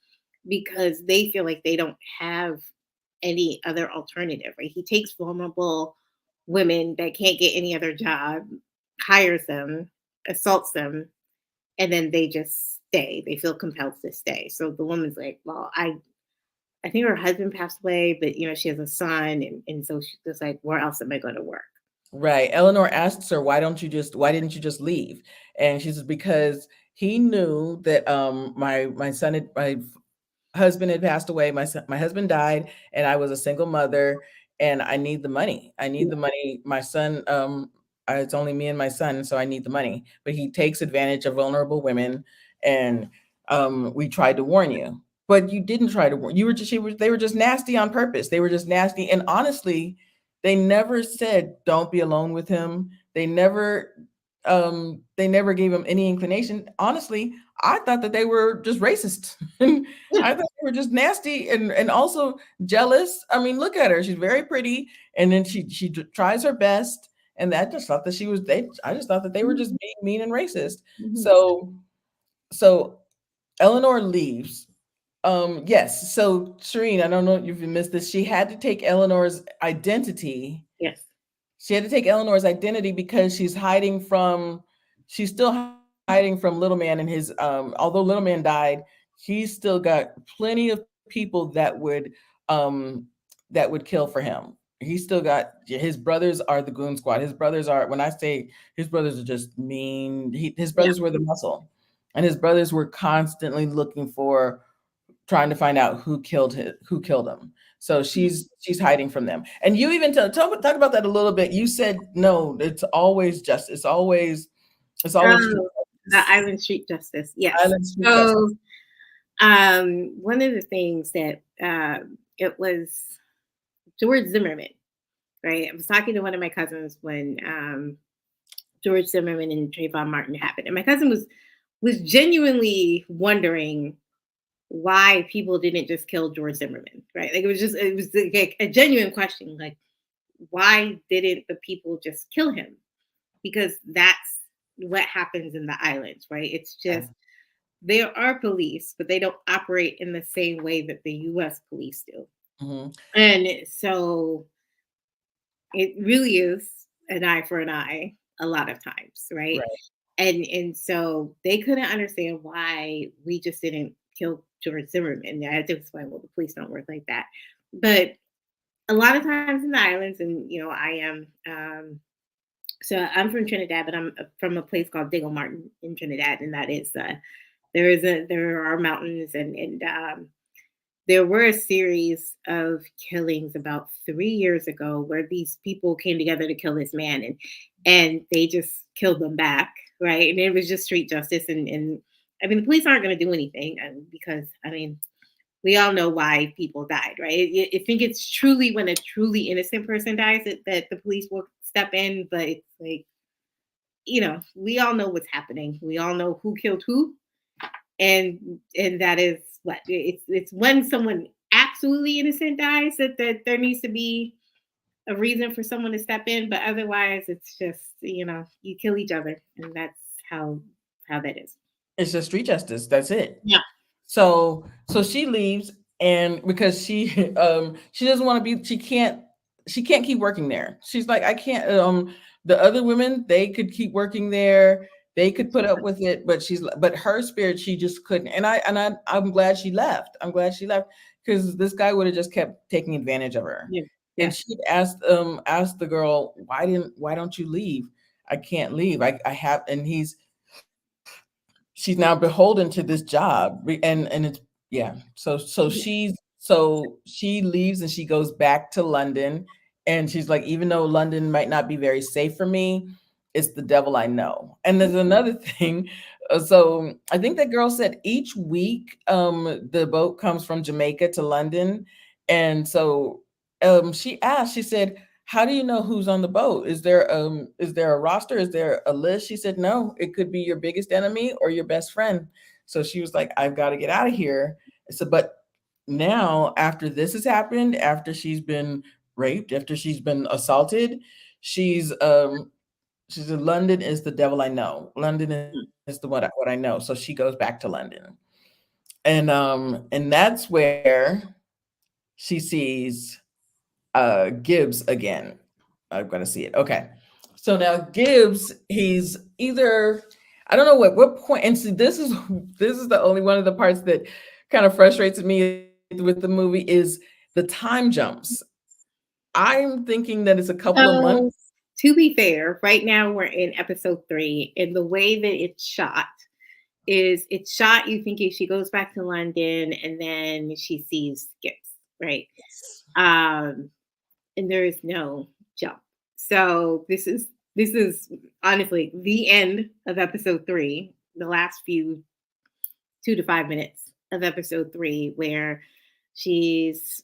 because they feel like they don't have any other alternative, right? He takes vulnerable women that can't get any other job, hires them, assaults them, and then they just stay. They feel compelled to stay. So the woman's like, "Well, I think her husband passed away, but she has a son, and so she's just like, where else am I going to work?" right. Eleanor asks her, why didn't you just leave? And she says, because he knew that my husband had passed away. My husband died, and I was a single mother, and I need the money. I need Yeah. the money. My son, it's only me and my son, so I need the money. But he takes advantage of vulnerable women, and we tried to warn you, but you didn't try to warn. You were just they were just nasty on purpose. They were just nasty, and honestly, they never said don't be alone with him. They never gave him any inclination. Honestly, I thought that they were just racist. I thought they were just nasty and also jealous. I mean, look at her; she's very pretty, and then tries her best. And I just thought that she was. I just thought that they were just being mean and racist. Mhm. So Eleanor leaves. Yes. So Shireen, I don't know if you've missed this. She had to take Eleanor's identity. Yes. She had to take Eleanor's identity because she's still hiding from Little Man and his although Little Man died, he's still got plenty of people that would kill for him. He's still got his brothers are the goon squad. His brothers are when I say his brothers are just mean, his Yeah. brothers were the muscle. And his brothers were constantly looking for trying to find out who killed him. So she's hiding from them. And you even talk about that a little bit. You said no, it's always just it's always street Oh, the justice. Island Street Justice. Yes. Island street justice. So, one of the things that it was George Zimmerman, right? I was talking to one of my cousins when George Zimmerman and Trayvon Martin happened, and my cousin was genuinely wondering why people didn't just kill George Zimmerman, right? Like it was like a genuine question, like why didn't the people just kill him? Because that's what happens in the islands, right? It's Yeah. just there are police, but they don't operate in the same way that the US police do. Mhm. And so it really is an eye for an eye a lot of times, right? Right. And so they couldn't understand why we just didn't kill George Zimmerman. I had to explain, well, the police don't work like that. But a lot of times in the islands, and I am so I'm from Trinidad, but I'm from a place called Dingle Martin in Trinidad, and that is there are mountains, and there were a series of killings about 3 years ago where these people came together to kill this man, and they just killed them back, right? And it was just street justice, and I mean the police aren't going to do anything because I mean we all know why people died, right? I think it's truly when a truly innocent person dies that the police will step in, but it's like, we all know what's happening. We all know who killed who, and that is what it's when someone absolutely innocent dies that there needs to be a reason for someone to step in, but otherwise it's just, you kill each other, and that's how that is. It's just street justice. That's it. Yeah. So she leaves, and because she doesn't want to be, she can't keep working there. She's like, I can't. The other women, they could keep working there. They could put up with it, but her spirit, she just couldn't. I'm glad she left. I'm glad she left, because this guy would have just kept taking advantage of her. Yeah. And Yeah. she asked the girl, why don't you leave? I can't leave. I have, and she's now beholden to this job, and it's, yeah. So she leaves, and she goes back to London, and she's like, even though London might not be very safe for me, it's the devil I know. And there's another thing. So I think that girl said each week the boat comes from Jamaica to London. And so she asked, she said, how do you know who's on the boat? Is there a roster? Is there a list? She said, no, it could be your biggest enemy or your best friend. So she was like, I've got to get out of here. So, but now after this has happened, after she's been raped, after she's been assaulted, she's in London is the devil I know. London is the what I know. So she goes back to London. And that's where she sees Gibbs again. I'm gonna see it. Okay. So now Gibbs, he's either, I don't know what point. And see, this is the only one of the parts that kind of frustrates me with the movie is the time jumps. I'm thinking that it's a couple of So, months. to be fair, right now we're in episode 3, and the way that it's shot is it's shot, you thinking she goes back to London and then she sees Gibbs, right? Um, and there is no jump. So this is honestly the end of episode 3, the last few 2 to 5 minutes of episode 3, where she's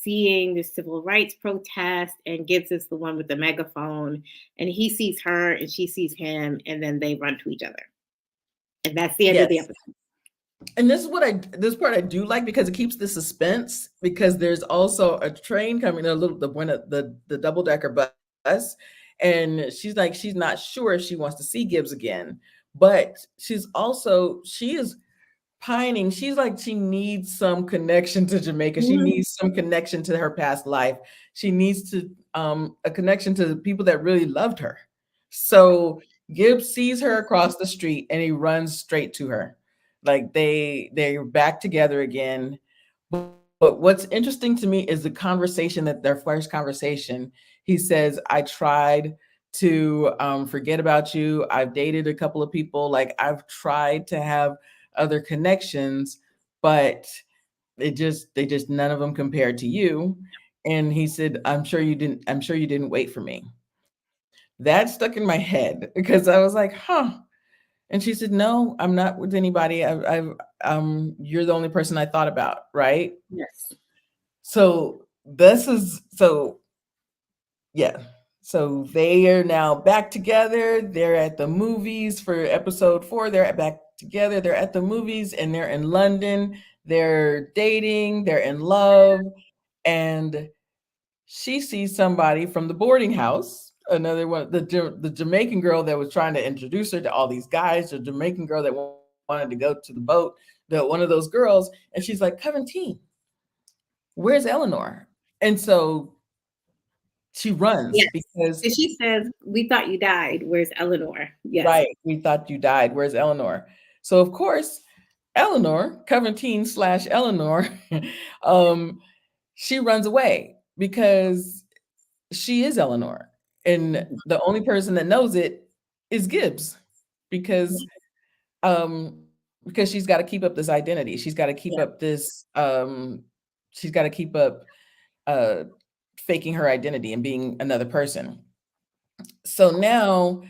seeing the civil rights protest, and Gibbs is the one with the megaphone, and he sees her and she sees him, and then they run to each other. And that's the end of the Yes. episode. And this part I do like, because it keeps the suspense, because there's also a train coming, a little the one of the double decker bus, and she's not sure if she wants to see Gibbs again, but she is pining. She's like, she needs some connection to Jamaica. She Mhm. needs some connection to her past life. She needs to a connection to the people that really loved her. So Gibbs sees her across the street, and he runs straight to her. Like they're back together again. But what's interesting to me is the conversation, that their first conversation. He says, I tried to forget about you. I've dated a couple of people. Like, I've tried to have other connections, but they just none of them compared to you. And he said, I'm sure you didn't wait for me. That stuck in my head, because I was like, huh. And she said, no, I'm not with anybody. You're the only person I thought about, right? Yes. So yeah. So they are now back together. They're at the movies for episode 4. They're back together. They're at the movies, and they're in London. They're dating. They're in love. And she sees somebody from the boarding house. Another one, the Jamaican girl that was trying to introduce her to all these guys. The Jamaican girl that wanted to go to the boat. One of those girls, and she's like, Coventine, where's Eleanor? And so she runs Yes. because, And she says, "We thought you died. Where's Eleanor?" Yes. right, we thought you died. Where's Eleanor? So of course, Eleanor, Coventine slash Eleanor, um, she runs away, because she is Eleanor. And the only person that knows it is Gibbs, because she's got to keep up this identity. She's got to keep Yeah. up this she's got to keep up uh faking her identity and being another person. So now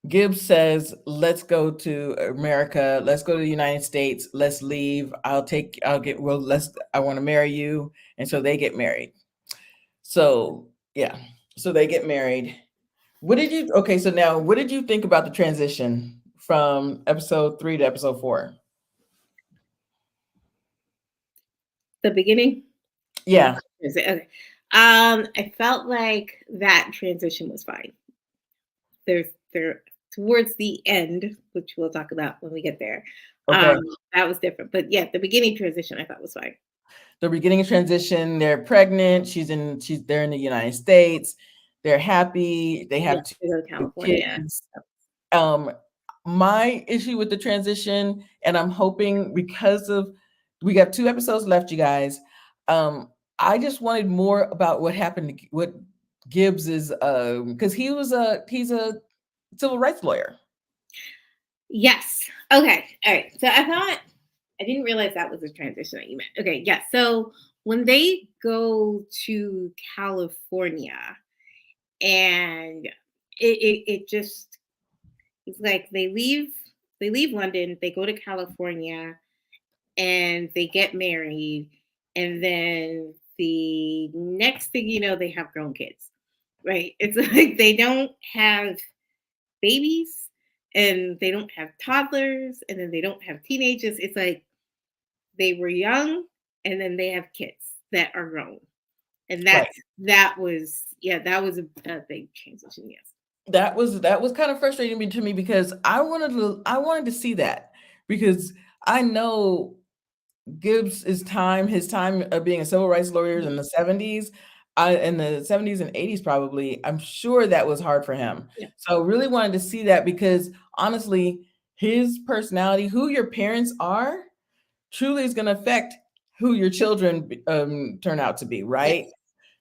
Gibbs says, "Let's go to America. Let's go to the United States. Let's leave. I want to marry you." And so they get married. So, yeah. So they get married. Okay, so now what did you think about the transition from episode 3 to episode 4? The beginning. Yeah. Okay. I felt like that transition was fine. There towards the end, which we'll talk about when we get there. Okay. That was different. But yeah, the beginning transition I thought was fine. The beginning of transition, they're pregnant. They're in the United States. They're happy. They Yeah, have to go to two California. kids. My issue with the transition, and I'm hoping because of we got 2 episodes left, you guys. I just wanted more about what happened to what Gibbs is because he's a civil rights lawyer. Yes. Okay. All right. So I didn't realize that was a transition that you meant. Okay. Yeah. So when they go to California and it just it's like they leave London, they go to California and they get married, and then the next thing you know, they have grown kids. Right? It's like they don't have babies and they don't have toddlers and then they don't have teenagers. It's like they were young and then they have kids that are grown. And Right. that was a big transition, yes. That was kind of frustrating to me because I wanted to see that because I know his time of being a civil rights lawyer in the 70s, in the 70s and 80s probably, I'm sure that was hard for him. Yeah. So I really wanted to see that because honestly, his personality, who your parents are, truly is going to affect who your children turn out to be, right? Yes.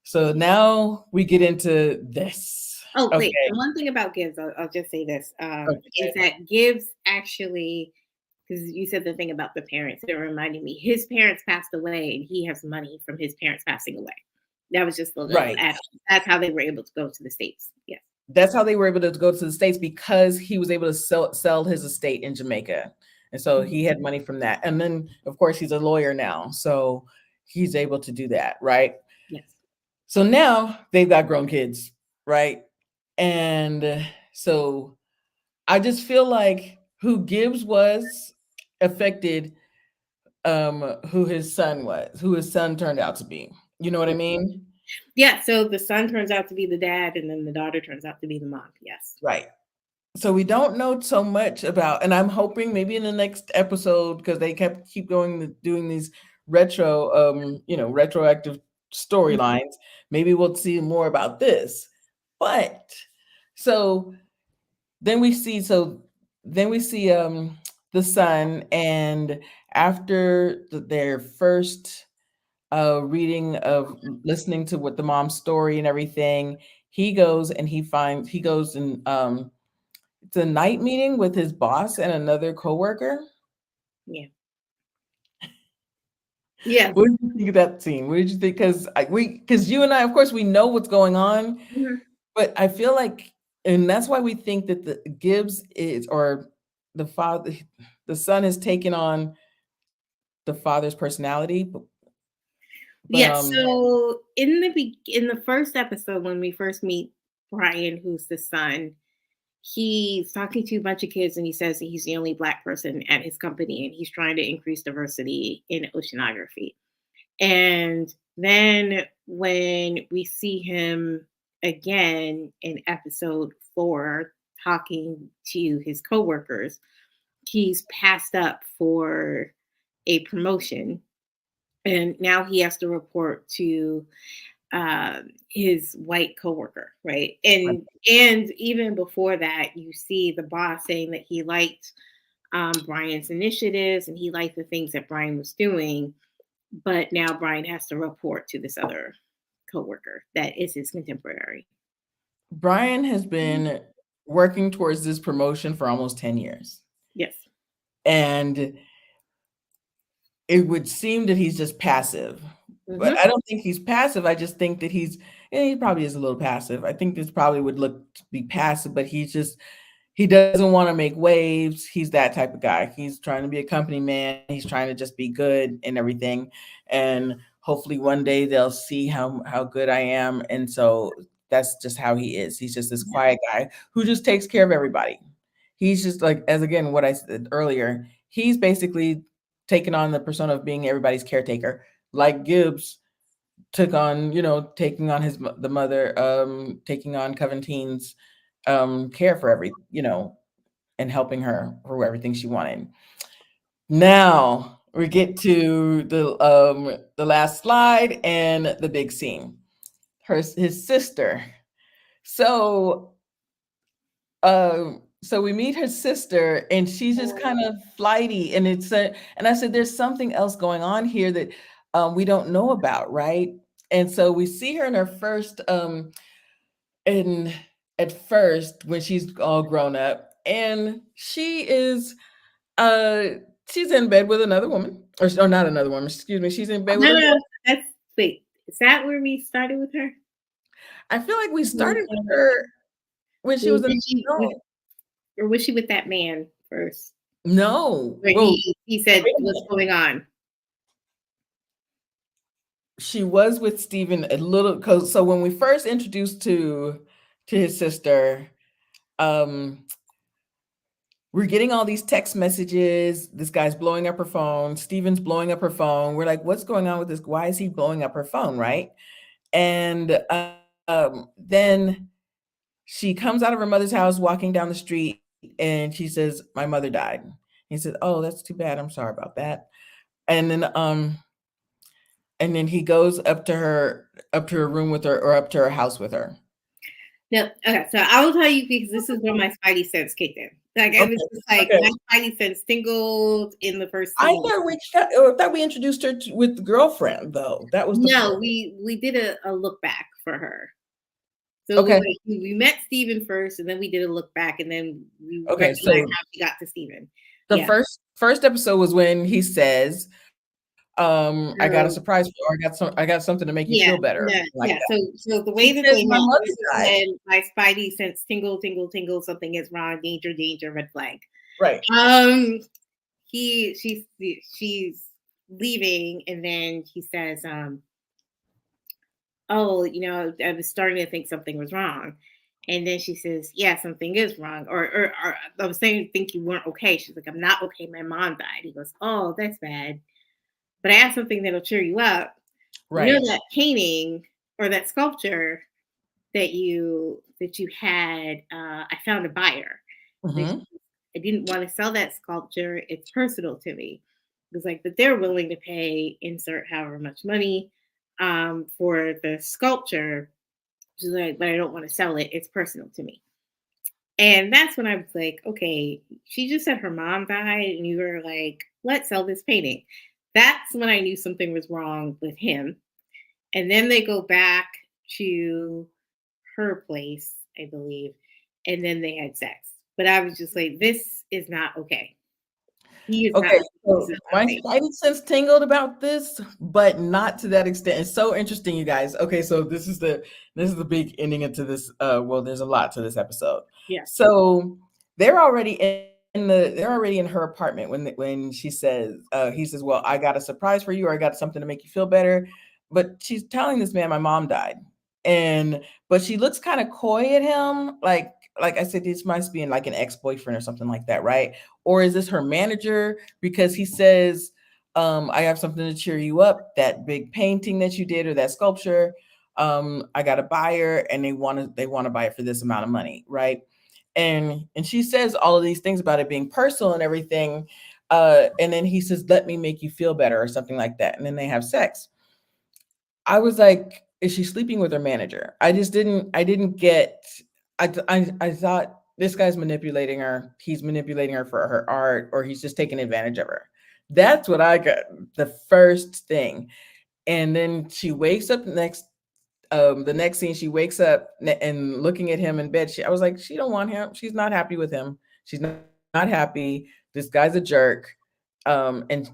So now we get into this. Oh, Okay. wait. And one thing about Gibbs, I'll just say this, Okay. is that Gibbs actually, because you said the thing about the parents, it reminded me, his parents passed away and he has money from his parents passing away. That was just a little Right. add-on. That's how they were able to go to the States. Yes. That's how they were able to go to the States because he was able to sell his estate in Jamaica. And so he had money from that. And then, of course, he's a lawyer now. So he's able to do that. Right. Yes. So now they've got grown kids. Right. And so I just feel like who Gibbs was affected who his son turned out to be. You know what I mean? Yeah. So the son turns out to be the dad, and then the daughter turns out to be the mom. Yes. Right. So we don't know so much about, and I'm hoping maybe in the next episode, because they keep doing these retroactive storylines, maybe we'll see more about this. But so then we see the son, and after their first reading of listening to what the mom's story and everything, he goes and it's a night meeting with his boss and another coworker. Yeah. Yeah. What did you think of that scene? What did you think? Because you and I, of course, we know what's going on, but I feel like, and that's why we think that the Gibbs is, or the son has taken on the father's personality. Yes. So in the first episode, when we first meet Brian, who's the son, he's talking to a bunch of kids and he says that he's the only Black person at his company and he's trying to increase diversity in oceanography. And then when we see him again in episode 4 talking to his coworkers, he's passed up for a promotion and now he has to report to his white coworker, right? And even before that, you see the boss saying that he liked Brian's initiatives and he liked the things that Brian was doing, but now Brian has to report to this other coworker that is his contemporary. Brian has been working towards this promotion for almost 10 years. Yes. And it would seem that he's just passive. But I don't think he's passive. I just think that he probably is a little passive. I think this probably would look to be passive, but he's just, he doesn't want to make waves. He's that type of guy. He's trying to be a company man. He's trying to just be good and everything. And hopefully one day they'll see how good I am. And so that's just how he is. He's just this quiet guy who just takes care of everybody. He's just like, as again, what I said earlier, he's basically taken on the persona of being everybody's caretaker, like Gibbs took on, taking on the mother, taking on Coventine's care for and helping her for everything she wanted. Now we get to the last slide and the big scene. His sister. So so we meet her sister, and she's just kind of flighty, and and I said, there's something else going on here that we don't know about, right? And so we see her in her first in at first when she's all grown up, and uh she's in bed with another woman, or not another woman, excuse me, she's in bed with No, a no, that's wait. Is that where we started with her? I feel like we started with Mhm. her when she Or was in or was she with that man first? no. Where Well, he said, wait a "What's minute. going on?" She was with Steven a little, cause so when we first introduced to his sister, um, we're getting all these text messages. This guy's blowing up her phone. Steven's blowing up her phone. We're like, what's going on with this? Why is he blowing up her phone, right? And then she comes out of her mother's house, walking down the street, and she says, "My mother died." He said, "Oh, that's too bad. I'm sorry about that." And then he goes up to her room with her, or up to her house with her. No, okay, so I will tell you because this is where my spidey sense kicked in. Like, I Okay, was just like, okay. my spidey sense tingled in the first I scene. thought we introduced her with the girlfriend, though. That was the No, first. we did a look back for her. So it was Okay, like we met Steven first, and then we did a look back, and then we okay. recognized So how she got to Steven. the Yeah. first episode was when he says, "I got a So surprise for you, or I got something to make you yeah, feel better," or yeah, something like yeah. that. So the way She that says, they "My met, mother this is died." when my spidey sense tingle, tingle, tingle, something is wrong, danger, danger, red flag. Right. Um she's leaving, and then he says, "Oh, I was starting to think something was wrong." And then she says, "Yeah, something is wrong." Or I was saying, "Think you weren't okay." She's like, "I'm not okay. My mom died." He goes, "Oh, that's bad. But I have something that'll cheer you up. Right. That painting or that sculpture that you had, I found a buyer. Like, Mhm. I didn't want to sell that sculpture. It's personal to me." It was like, but they're willing to pay insert however much money for the sculpture. She's like, but I don't want to sell it. It's personal to me. And that's when I was like, okay, she just said her mom died, and you were like, let's sell this painting. That's when I knew something was wrong with him. And then they go back to her place, I believe, and then they had sex. But I was just like, this is not okay. He is not. Okay, This so is not my safe. spidey sense tingled about this, but not to that extent. It's so interesting, you guys. Okay, so this is the big ending into this. Well, there's a lot to this episode. Yeah. So they're already they're already in her apartment when she says he says, "Well, I got a surprise for you, or I got something to make you feel better." But she's telling this man, "My mom died," but she looks kind of coy at him, like I said, this must be in like an ex boyfriend or something like that, right? Or is this her manager? Because he says, I have something to cheer you up. That big painting that you did, or that sculpture, I got a buyer, and they want to buy it for this amount of money, right? And she says all of these things about it being personal and everything. And then he says, "Let me make you feel better," or something like that. And then they have sex. I was like, is she sleeping with her manager? I didn't get, I thought this guy's manipulating her. He's manipulating her for her art, or he's just taking advantage of her. That's what I got, the first thing. And then she wakes up the next scene, she wakes up and looking at him in bed. I was like, she don't want him. She's not happy with him. She's not happy. This guy's a jerk. And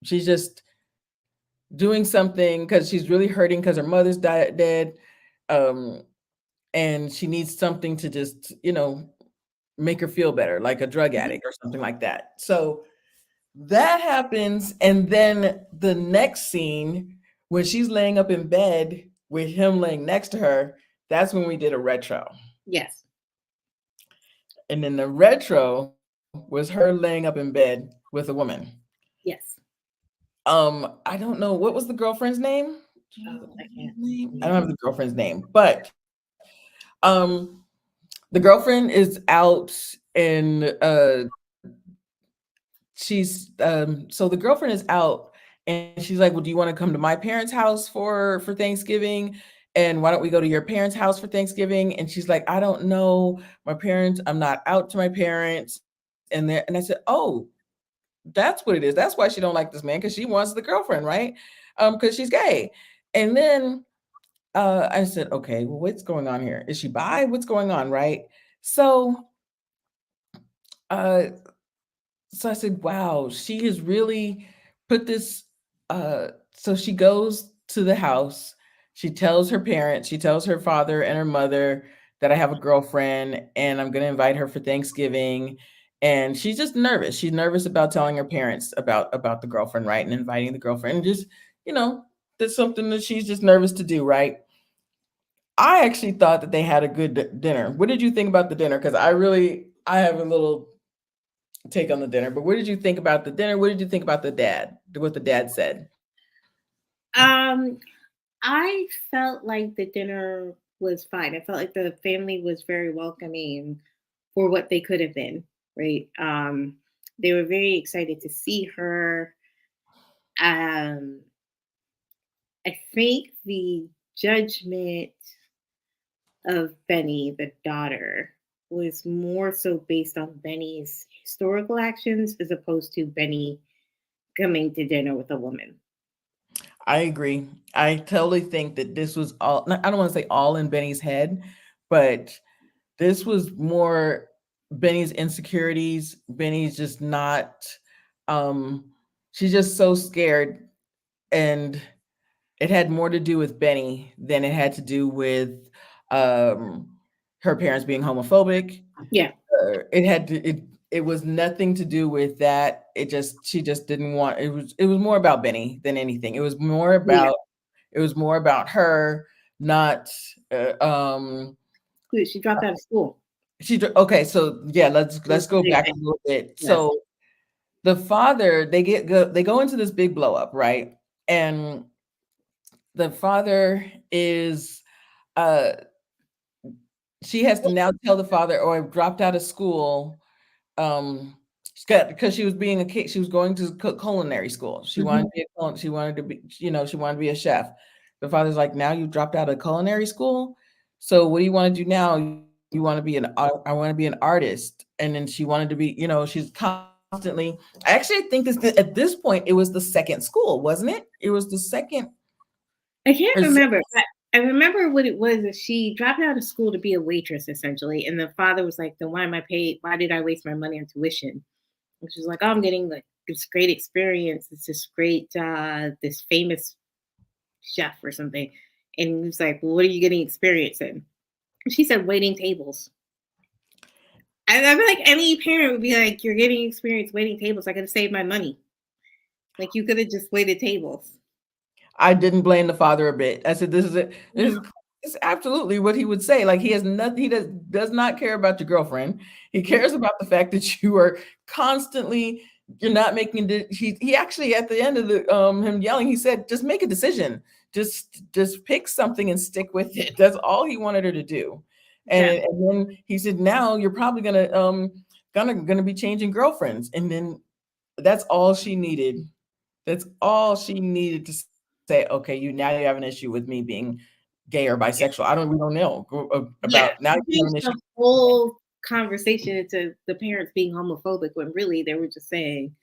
she's just doing something because she's really hurting because her mother's dead, um, and she needs something to just make her feel better, like a drug Mhm. addict or something like that. So that happens, and then the next scene when she's laying up in bed with him laying next to her, that's when we did a retro. Yes. And then the retro was her laying up in bed with a woman. Yes. I don't know what was the girlfriend's name. Do you know the Oh, I can't. girlfriend's name? I don't have the girlfriend's name, but um, the girlfriend is out and so the girlfriend is out and she's like, well, do you want to come to my parents' house for Thanksgiving? And why don't we go to your parents' house for Thanksgiving? And she's like, I don't know. My parents, I'm not out to my parents. And I said, oh, that's what it is. That's why she don't like this man, because she wants the girlfriend, right? Because she's gay. And then I said, okay, well, what's going on here? Is she bi? What's going on, right? So uh so I said, wow, she has really put this. So she goes to the house. She tells her parents, she tells her father and her mother that I have a girlfriend and I'm going to invite her for Thanksgiving. And she's just nervous. She's nervous about telling her parents about the girlfriend, right? And inviting the girlfriend. And just, you know, that's something that she's just nervous to do, right? I actually thought that they had a good dinner. What did you think about the dinner? Because I have a little take on the dinner. But what did you think about the dinner? What did you think about the dad? What the dad said? Um, I felt like the dinner was fine. I felt like the family was very welcoming for what they could have been, right? They were very excited to see her. Um, I think the judgment of Benny, the daughter, was more so based on Benny's historical actions as opposed to Benny coming to dinner with a woman. I agree. I totally think that this was all, I don't want to say all in Benny's head, but this was more Benny's insecurities. Benny's just not, um, she's just so scared. And it had more to do with Benny than it had to do with um, her parents being homophobic. Yeah, It was nothing to do with that. She just didn't want, it was more about Benny than anything. yeah. It was more about her, not uh, um Good. She dropped out of school. okay, so yeah, That's let's the go big back a thing. little bit. Yes. So the father, they go into this big blow up, right? And the father is uh she has to now tell the father, oh, I dropped out of school. Because she was being a kid, she was going to culinary school. She wanted Mhm. to be she wanted to be, she wanted to be a chef. The father's like, now you dropped out of culinary school. So what do you want to do now? You want to be I want to be an artist. And then she wanted to be, she's constantly, I actually think at this point, it was the second school, wasn't it? It was the second I can't or remember, but I remember what it was. Is she dropped out of school to be a waitress, essentially, and the father was like, "Then why am I paid? Why did I waste my money on tuition?" And she's like, "Oh, I'm getting like this great experience. It's this great, this famous chef or something." And he was like, "Well, what are you getting experience in?" And she said, "Waiting tables." And I feel like any parent would be like, "You're getting experience waiting tables. I could have saved my money. Like you could have just waited tables." I didn't blame the father a bit. I said, this No. is absolutely what he would say. Like he has nothing, does not care about your girlfriend. He cares about the fact that you are constantly, you're not making he actually at the end of the him yelling, he said, just make a decision. Just pick something and stick with it. That's all he wanted her to do. Yeah. And then he said, now you're probably gonna be changing girlfriends. And then that's all she needed. That's all she needed to say, okay, you have an issue with me being gay or bisexual. We don't know Yeah, about now she you have changed an issue. the whole conversation into the parents being homophobic when really they were just saying,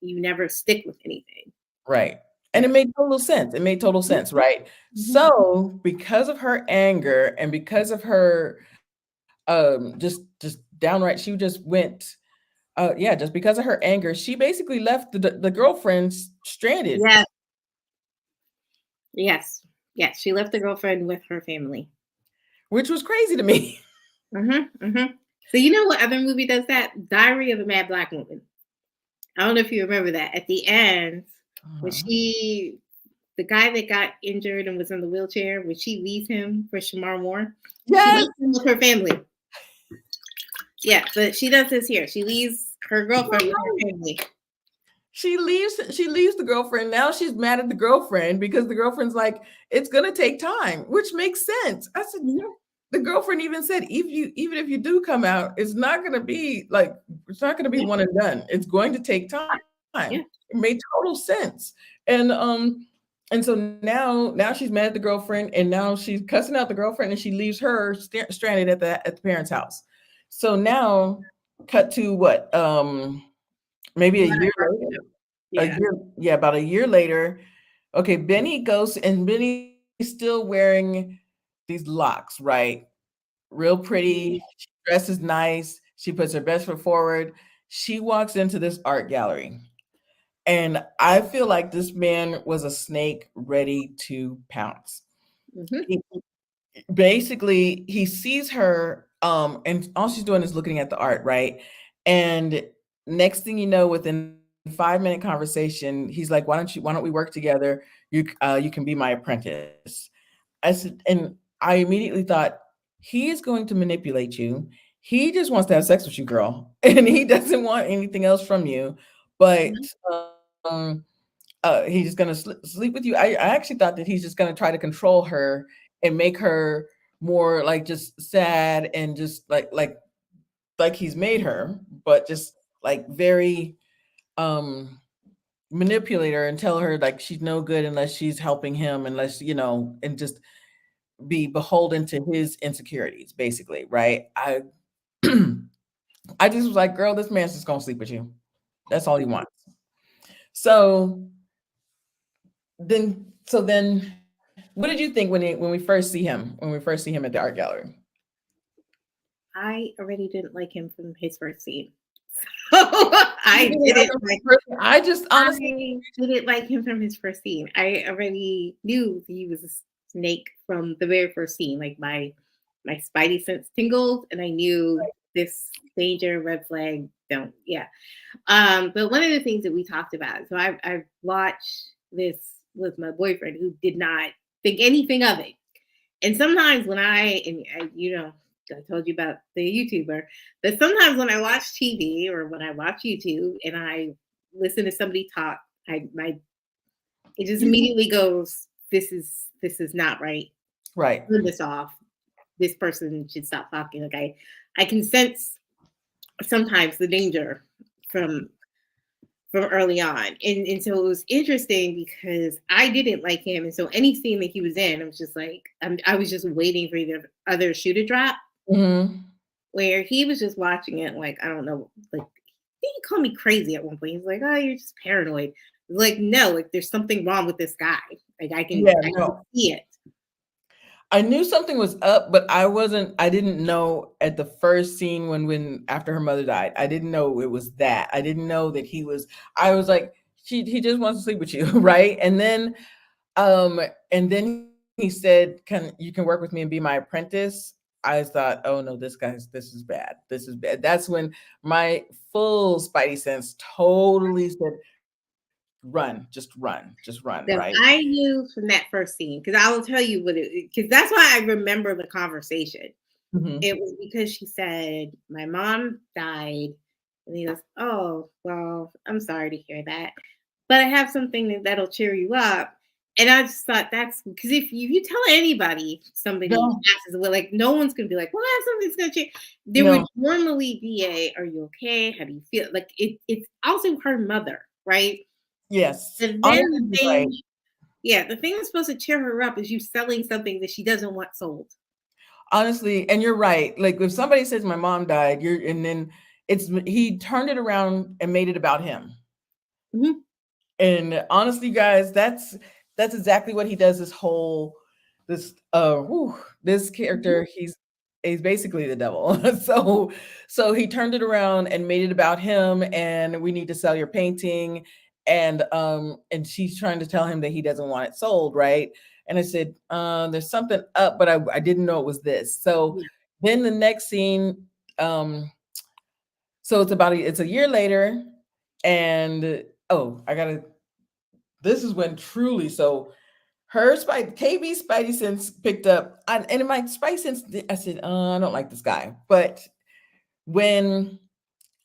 "You never stick with anything." Right. And it Yeah. made total sense. It made total Mhm, sense, right? mhm. So because of her anger and because of her just downright, she just went yeah, just because of her anger, she basically left the girlfriends stranded, Yes, yes, yes, she left the girlfriend with her family. which was crazy to me. Mhm, mhm. So you know what other movie does that? Diary of a Mad Black Woman. I don't know if you remember that. At the end, when Uh-huh. the guy that got injured and was in the wheelchair, when she leaves him for Shamar Moore, she Yes, leaves him with her family. Yeah, but she does this here. She leaves her girlfriend with her family. she leaves the girlfriend. Now she's mad at the girlfriend because the girlfriend's like, it's gonna take time, which makes sense. I said, Mhm. the girlfriend even said, even if you do come out, it's not gonna be like, it's not gonna be Yeah, one and done. It's going to take time. yeah. It made total sense. And so now she's mad at the girlfriend, and now she's cussing out the girlfriend, and she leaves her stranded at the parents' house. So now, cut to what? Maybe a About year a month later. ago. Yeah. Yeah, about a year later. Okay, Benny goes, and Benny's still wearing these locks, right? Real Mhm. pretty. She dresses nice. She puts her best foot forward. She walks into this art gallery. And I feel like this man was a snake ready to pounce. Mhm. He, basically, he sees her, and all she's doing is looking at the art, right? And next thing you know, within 5 minute conversation, he's like, why don't we work together? You can be my apprentice. I said, and I immediately thought, he is going to manipulate you. He just wants to have sex with you, girl, and he doesn't want anything else from you. But Mhm. um, he's just gonna sleep with you. I actually thought that he's just gonna try to control her and make her more like just sad and just like he's made her, but just like very um manipulate her and tell her like she's no good unless she's helping him, unless and just be beholden to his insecurities, basically, right? I just was like, girl, this man's just gonna sleep with you. That's all he wants. So then what did you think when we first see him, at the art gallery? I already didn't like him from his first scene. You I didn't like didn't him like from person? I just honestly, I didn't like him from his first scene. I already knew he was a snake from the very first scene. Like my spidey sense tingled, and I knew this danger, red flag, don't. Yeah. But one of the things that we talked about, so I've watched this with my boyfriend who did not think anything of it. And sometimes when I told you about the YouTuber, but sometimes when I watch TV or when I watch YouTube and I listen to somebody talk, my it just you immediately goes, this is not right. right. Turn this off. This person should stop talking. Like I can sense sometimes the danger from early on. And so it was interesting because I didn't like him. And so any scene that he was in, I was just like, I was just waiting for the other shoe to drop, Mhm. where he was just watching it like, I don't know, like, he called me crazy at one point. He's like, oh, you're just paranoid. Like, no, like there's something wrong with this guy. Like Yeah, I can no. see it. I knew something was up, but I didn't know at the first scene when after her mother died. I didn't know it was that. I didn't know that I was like, he just wants to sleep with you, right? Um and then he said, "Can you can work with me and be my apprentice?" I thought, "Oh no, this is bad. This is bad." That's when my full spidey sense totally said, just run, So right? I knew from that first scene, because I will tell you because that's why I remember the conversation. Mhm. It was because she said, "My mom died." And he goes, "Oh, well, I'm sorry to hear that. But I have something that'll cheer you up." And I just thought that's because if you tell anybody somebody No, passes away, like no one's gonna be like, "Well, I have something that's gonna cheer." There would no, normally be "Are you okay? How do you feel?" Like it's also her mother, right? yes. And then Honestly, the you're right. thing, yeah, the thing that's supposed to cheer her up is you selling something that she doesn't want sold. Honestly, and you're right. Like if somebody says my mom died, and then he turned it around and made it about him. Mhm. And honestly, guys, that's exactly what he does. This Mhm. character, he's basically the devil. So he turned it around and made it about him, and we need to sell your painting. And she's trying to tell him that he doesn't want it sold, right? And I said, there's something up, but I didn't know it was this. So Yeah. then the next scene, so it's a year later, and oh, I gotta. This is when truly so her KB Spidey sense picked up, and in my Spidey sense, I said, I don't like this guy. But when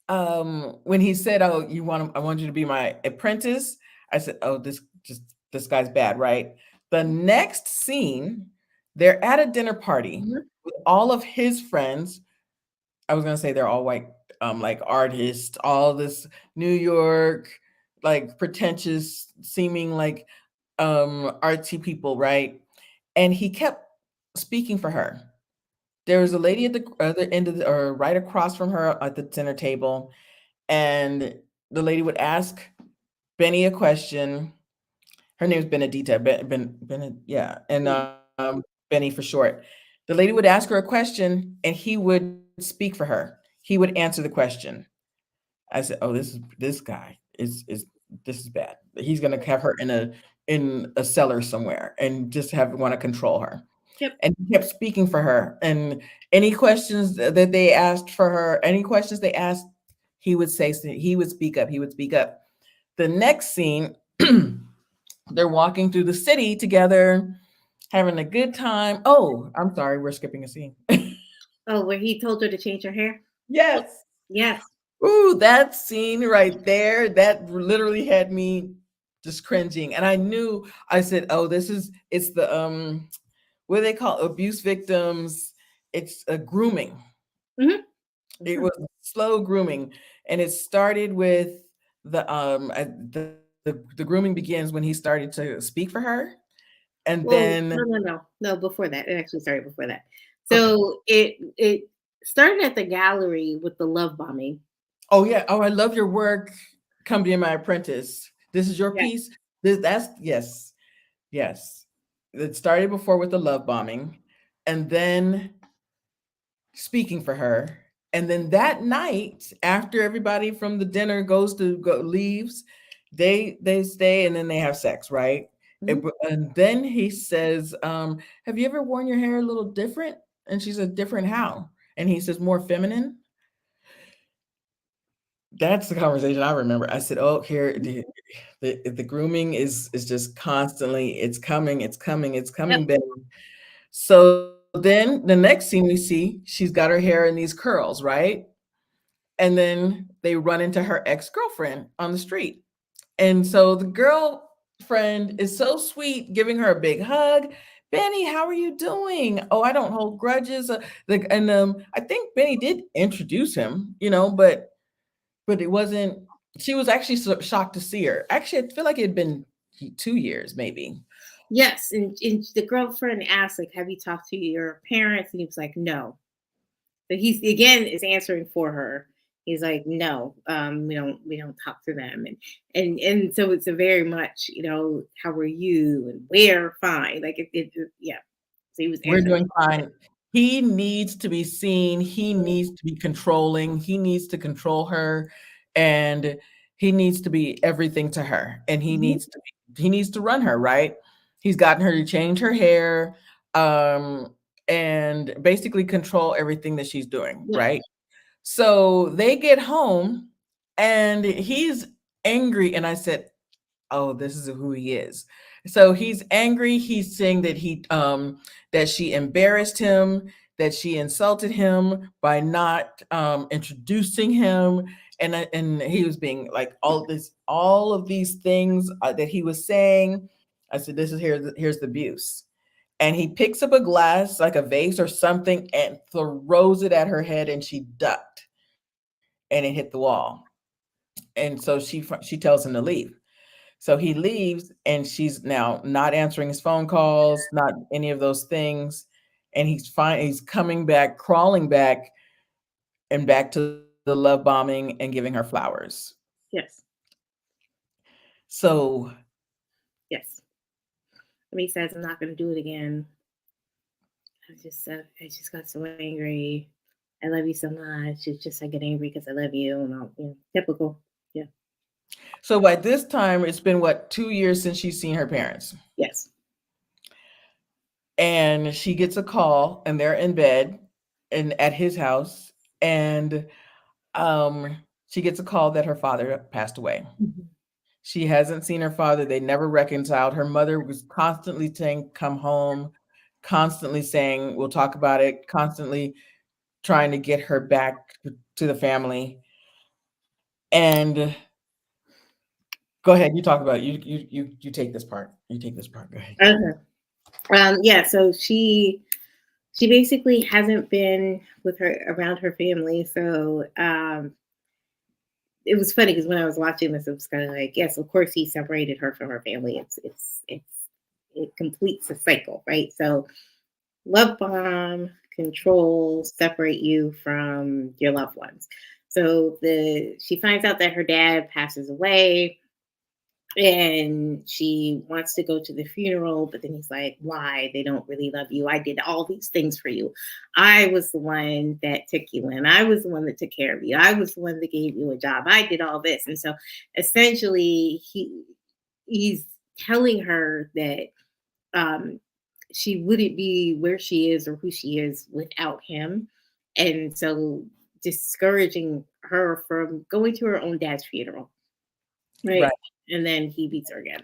when he said, "Oh, I want you to be my apprentice," I said, "Oh, this guy's bad, right?" The next scene, they're at a dinner party Mhm. with all of his friends. I was gonna say they're all white, like artists, all this New York, like pretentious, seeming like artsy people, right? And he kept speaking for her. There was a lady at the other end of or right across from her at the dinner table, and the lady would ask Benny a question. Her name is Benedita, yeah, and Benny for short. The lady would ask her a question, and he would speak for her. He would answer the question. I said, "Oh, this guy is this is bad. He's gonna have her in a cellar somewhere and just want to control her." Yep. And he kept speaking for her. And any questions that they asked for her, any questions they asked, he would say he would speak up. He would speak up. The next scene, they're walking through the city together, having a good time. Oh, I'm sorry, we're skipping a scene. Oh, where he told her to change her hair? Yes. Yes. Ooh, that scene right there, that literally had me just cringing. And I knew, I said, oh, it's the, what do they call abuse victims? It's a grooming. Mhm. It Mhm. was slow grooming. And it started with the grooming begins when he started to speak for her. And Well, then, no, before that. It actually started before that. okay. So it started at the gallery with the love bombing. Oh yeah. Oh, I love your work. Come be my apprentice. This is your Yeah. piece. That's yes. Yes. It started before with the love bombing and then speaking for her. And then that night, after everybody from the dinner leaves, they stay and then they have sex, right? Mhm. And then he says, have you ever worn your hair a little different? And she said, different how? And he says, more feminine. That's the conversation I remember. I said, "Oh, here the grooming is just constantly it's coming, it's coming, it's Yep. coming, Betty." So then the next scene we see, she's got her hair in these curls, right? And then they run into her ex-girlfriend on the street. And so the girlfriend is so sweet, giving her a big hug. Benny, how are you doing? Oh, I don't hold grudges. I think Benny did introduce him, but it wasn't. She was actually shocked to see her. Actually, I feel like it had been 2 years, maybe. Yes. And the girlfriend asked, like, have you talked to your parents? And he was like, no. But he's again is answering for her. He's like, no, we don't talk to them, and so it's a very much, how are you and we're fine, like yeah. So he was We're answering. doing fine. He needs to be seen. He needs to be controlling. He needs to control her, and he needs to be everything to her. And Mhm. he needs to run her, right? He's gotten her to change her hair, and basically control everything that she's doing, Yeah. right? So they get home, and he's angry. And I said, oh, this is who he is. So he's angry. He's saying that she embarrassed him, that she insulted him by not introducing him, and he was being like all of these things that he was saying. I said, this is here's the abuse. And he picks up a glass, like a vase or something, and throws it at her head, and she ducked, and it hit the wall. And so she tells him to leave. So he leaves, and she's now not answering his phone calls, not any of those things. And he's fine. He's coming back, crawling back, and back to the love bombing and giving her flowers. Yes. So Yes. And he says, I'm not going to do it again. I just got so angry. I love you so much. It's just I get angry because I love you, and all, typical. Yeah. so by this time, it's been what, 2 years since she's seen her parents. Yes. And she gets a call, and they're in bed and at his house. and she gets a call that her father passed away. Mhm. She hasn't seen her father. They never reconciled. Her mother was constantly saying, "Come home," constantly saying, "We'll talk about it," constantly trying to get her back to the family. And go ahead, you talk about it. You take this part. You take this part. Go ahead. Okay. Yeah, so she basically hasn't been with her around her family. So it was funny because when I was watching this, it was kind of like, yes, of course he separated her from her family. It completes the cycle, right? So love bomb, control, separate you from your loved ones. So the she finds out that her dad passes away and she wants to go to the funeral, but then he's like, why? They don't really love you. I did all these things for you. I was the one that took you in. I was the one that took care of you. I was the one that gave you a job. I did all this. And so essentially he's telling her that um she wouldn't be where she is or who she is without him. And so discouraging her from going to her own dad's funeral. Right. Right. And then he beats her again.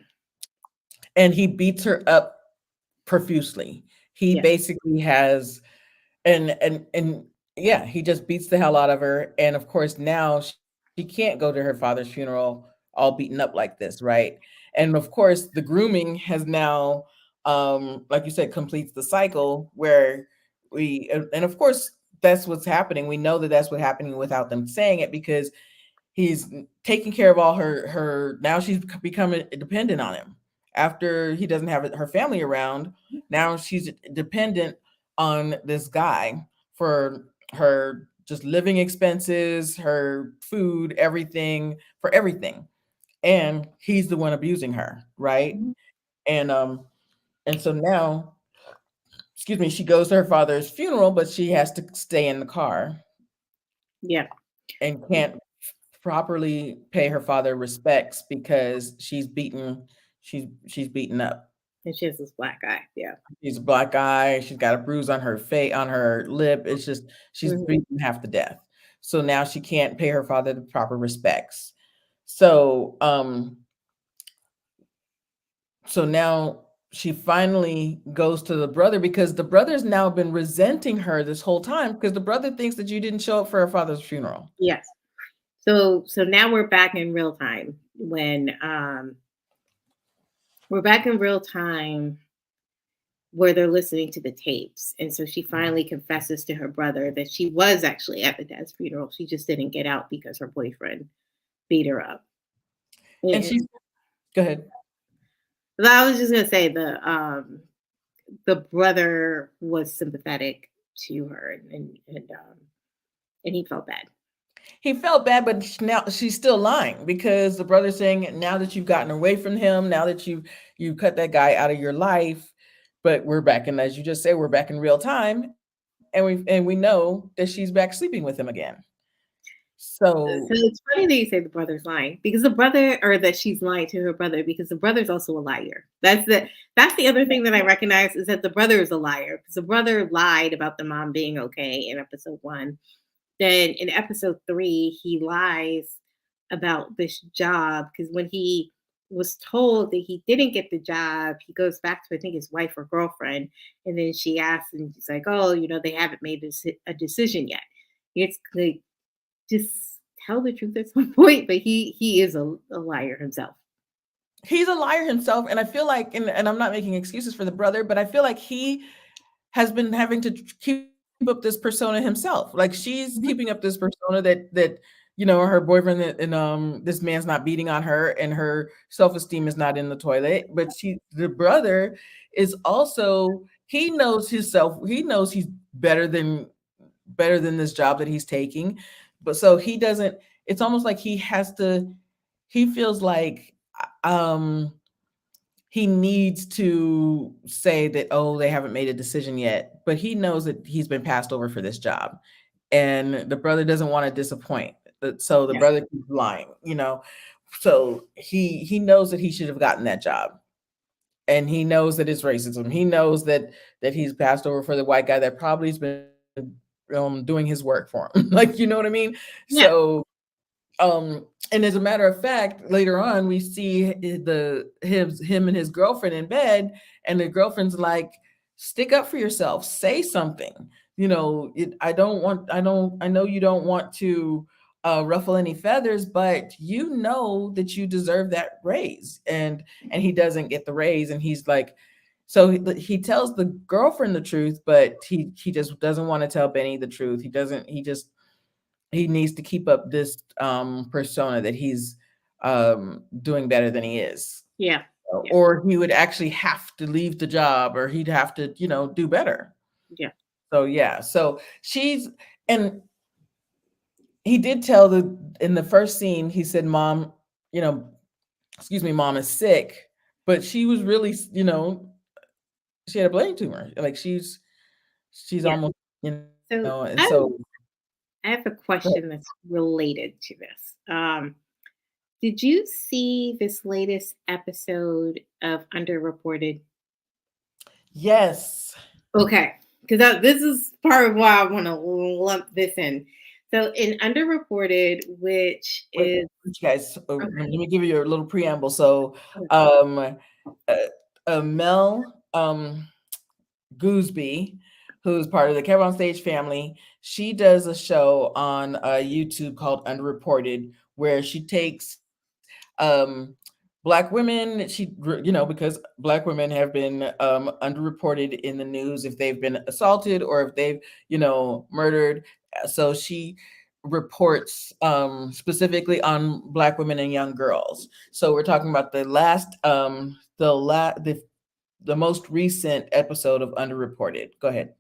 And he beats her up profusely. He Yeah. basically has and yeah, he just beats the hell out of her. And of course, now she can't go to her father's funeral all beaten up like this, right? And of course, the grooming has now, like you said, completes the cycle where and of course, that's what's happening. We know that that's what's happening without them saying it because he's taking care of all her now she's becoming dependent on him after he doesn't have her family around. Now she's dependent on this guy for her just living expenses, her food, everything, for everything. And he's the one abusing her, right? Mhm. And so now, excuse me, she goes to her father's funeral, but she has to stay in the car Yeah. and can't properly pay her father respects because she's beaten up. And she has this black eye. Yeah. She's a black eye, she's got a bruise on her face, on her lip. It's just she's Mhm. beaten half to death. So now she can't pay her father the proper respects. So so now she finally goes to the brother because the brother's now been resenting her this whole time because the brother thinks that you didn't show up for her father's funeral. Yes. So now we're back in real time when we're back in real time where they're listening to the tapes. And so she finally confesses to her brother that she was actually at the dad's funeral. She just didn't get out because her boyfriend beat her up. And And she's go ahead. I was just gonna say the brother was sympathetic to her and he felt bad. He felt bad, but now she's still lying because the brother's saying now that you've gotten away from him, now that you cut that guy out of your life, but we're back in, as you just said, we're back in real time, and we know that she's back sleeping with him again. So So it's funny that you say the brother's lying because the brother, or that she's lying to her brother because the brother's also a liar. That's the other thing that I recognize is that the brother is a liar because the brother lied about the mom being okay in episode 1. Then in episode 3, he lies about this job because when he was told that he didn't get the job, he goes back to I think his wife or girlfriend, and then she asks, and she's like, "Oh, they haven't made a decision yet." It's like just tell the truth at some point, but he is a liar himself. he's a liar himself, and I feel like, and I'm not making excuses for the brother, but I feel like he has been having to keep up this persona himself. Like she's Mhm. keeping up this persona that her boyfriend and this man's not beating on her and her self-esteem is not in the toilet. But the brother is also, he knows himself, he knows he's better than this job that he's taking. But so he doesn't, it's almost like he feels like um he needs to say that, oh, they haven't made a decision yet, but he knows that he's been passed over for this job. And the brother doesn't want to disappoint. So the Yeah. brother keeps lying. So he knows that he should have gotten that job. And he knows that it's racism. He knows that he's passed over for the white guy that probably has been doing his work for him. Like, you know what I mean? Yeah. So and as a matter of fact, later on we see him and his girlfriend in bed, and the girlfriend's like, stick up for yourself, say something. You know, I know you don't want to ruffle any feathers, but you know that you deserve that raise. And he doesn't get the raise, and he's like, so he tells the girlfriend the truth, but he just doesn't want to tell Benny the truth. He needs to keep up this persona that he's doing better than he is, Yeah. Yeah. or he would actually have to leave the job, or he'd have to, do better. Yeah. So yeah, so and he did tell in the first scene, he said, "Mom, you know, excuse me, Mom is sick," but she was really, she had a brain tumor. Like she's Yeah. almost, So and so. I have a question that's related to this. Did you see this latest episode of Underreported? Yes. Okay, because this is part of why I want to lump this in. So in Underreported, which Wait, is you guys, okay, let me give you a little preamble. So, okay, um, Mel Gooseby, who's part of the Kev on Stage family, she does a show on YouTube called Underreported, where she takes um, Black women. Because Black women have been underreported in the news if they've been assaulted or if they've, murdered. So she reports specifically on Black women and young girls. So we're talking about the most recent episode of Underreported. Go ahead.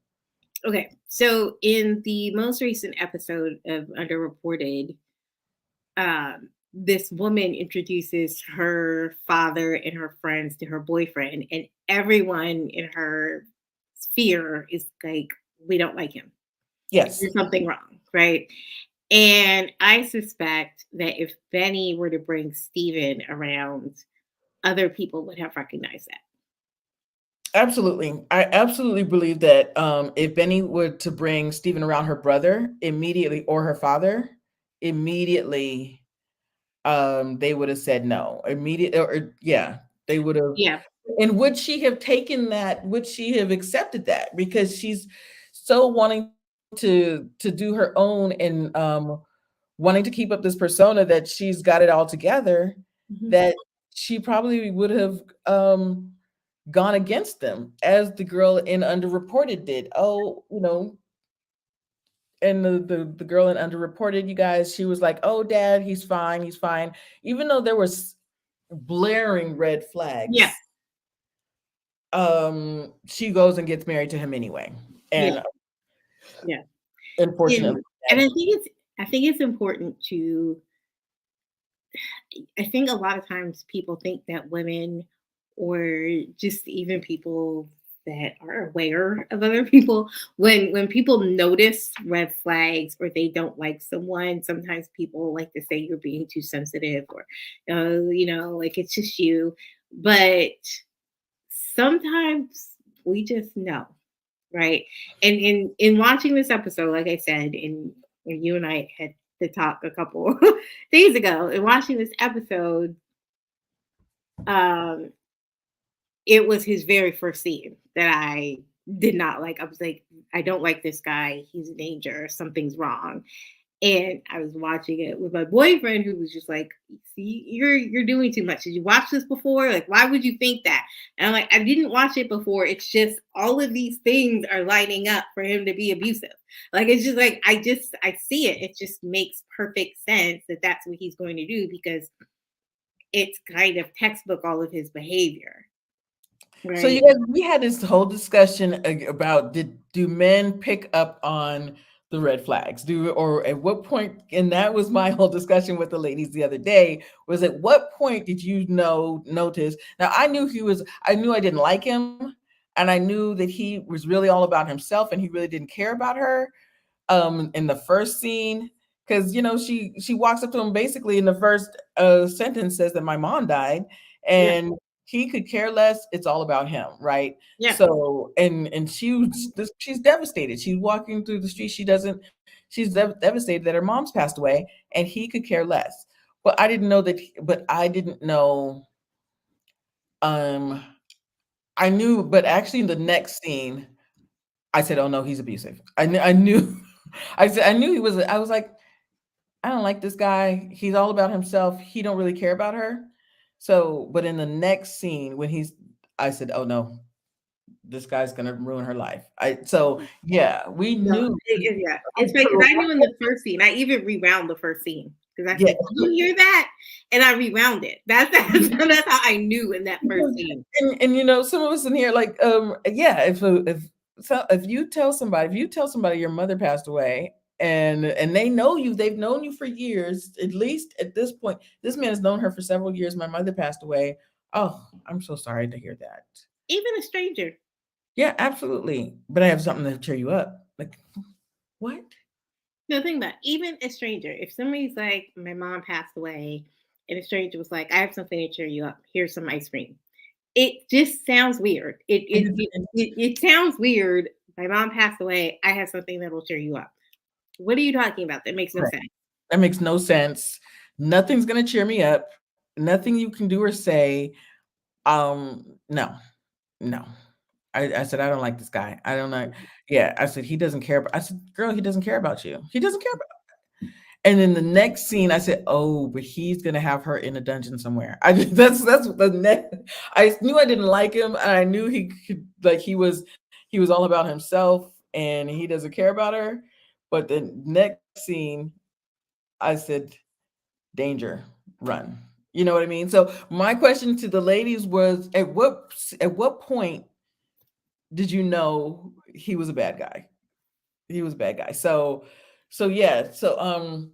okay. So in the most recent episode of Underreported, this woman introduces her father and her friends to her boyfriend, and everyone in her sphere is like, we don't like him. Yes. There's something wrong, right? And I suspect that if Benny were to bring Steven around, other people would have recognized that. Absolutely. I absolutely believe that if Benny were to bring Stephen around her brother immediately, or her father immediately, they would have said no. Immediate or yeah, they would have. Yeah. And would she have taken that? Would she have accepted that? Because she's so wanting to do her own, and wanting to keep up this persona that she's got it all together, Mhm. that she probably would have gone against them, as the girl in Underreported did. Oh, and the girl in Underreported, you guys, she was like, "Oh, Dad, he's fine," even though there was blaring red Yeah. flags. She goes and gets married to him anyway, Yeah. and Yeah. unfortunately, And I think it's important to I think a lot of times people think that women or just even people that are aware of other people when people notice red flags or they don't like someone, sometimes people like to say you're being too sensitive or like it's just you, but sometimes we just know, right? And in watching this episode, like I said, in when you and I had to talk a couple days ago, and watching this episode, um, it was his very first scene that I did not like. I was like, I don't like this guy. He's a danger. Something's wrong. And I was watching it with my boyfriend, who was just like, "See, you're doing too much. Did you watch this before? Like, why would you think that?" And I'm like, "I didn't watch it before. It's just all of these things are lining up for him to be abusive. Like, it's just like I see it. It just makes perfect sense that that's what he's going to do because it's kind of textbook all of his behavior, so you right?" guys, we had this whole discussion about, do men pick up on the red flags? Or at what point, and that was my whole discussion with the ladies the other day, was at what point did you notice? Now I knew I didn't like him, and I knew that he was really all about himself and he really didn't care about her in the first scene, because she walks up to him basically in the first sentence, says that my mom died, Yeah, and he could care less. It's all about him, right? Yeah. So, and she's devastated. She's walking through the street. She's devastated that her mom's passed away, and he could care less. But I didn't know that. But I didn't know. Um, I knew, but actually, in the next scene, I said, "Oh no, he's abusive." I knew. I knew he was. I was like, I don't like this guy. He's all about himself. He don't really care about her. So, but in the next scene, I said, "Oh no, this guy's gonna ruin her life." Yeah, we No, knew. yeah. It's because I knew in the first scene, I even rewound the first scene because I Yeah, said, "Did you hear that?" And I rewound it. That's how I knew in that first scene. and some of us in here, like, yeah, if you tell somebody your mother passed away, and they know you, they've known you for years, at least at this point. This man has known her for several years. My mother passed away. Oh, I'm so sorry to hear that. Even a stranger. Yeah, absolutely. But I have something to cheer you up. Like, what? No, think about it. Even a stranger. If somebody's like, "My mom passed away," and a stranger was like, "I have something to cheer you up. Here's some ice cream." It just sounds weird. It sounds weird. My mom passed away. I have something that will cheer you up. What are you talking about? That makes no Right. sense. That makes no sense. Nothing's gonna cheer me up. Nothing you can do or say. No, no. I said, I don't like this guy. I don't know. Yeah, I said he doesn't care. I said, girl, he doesn't care about you. He doesn't care about. And then the next scene, I said, oh, but he's gonna have her in a dungeon somewhere. That's the next. I knew I didn't like him, and I knew he could, like, he was all about himself, and he doesn't care about her. But the next scene, I said, danger, run. You know what I mean? So my question to the ladies was, at what point did you know he was a bad guy? He was a bad guy. So yeah. So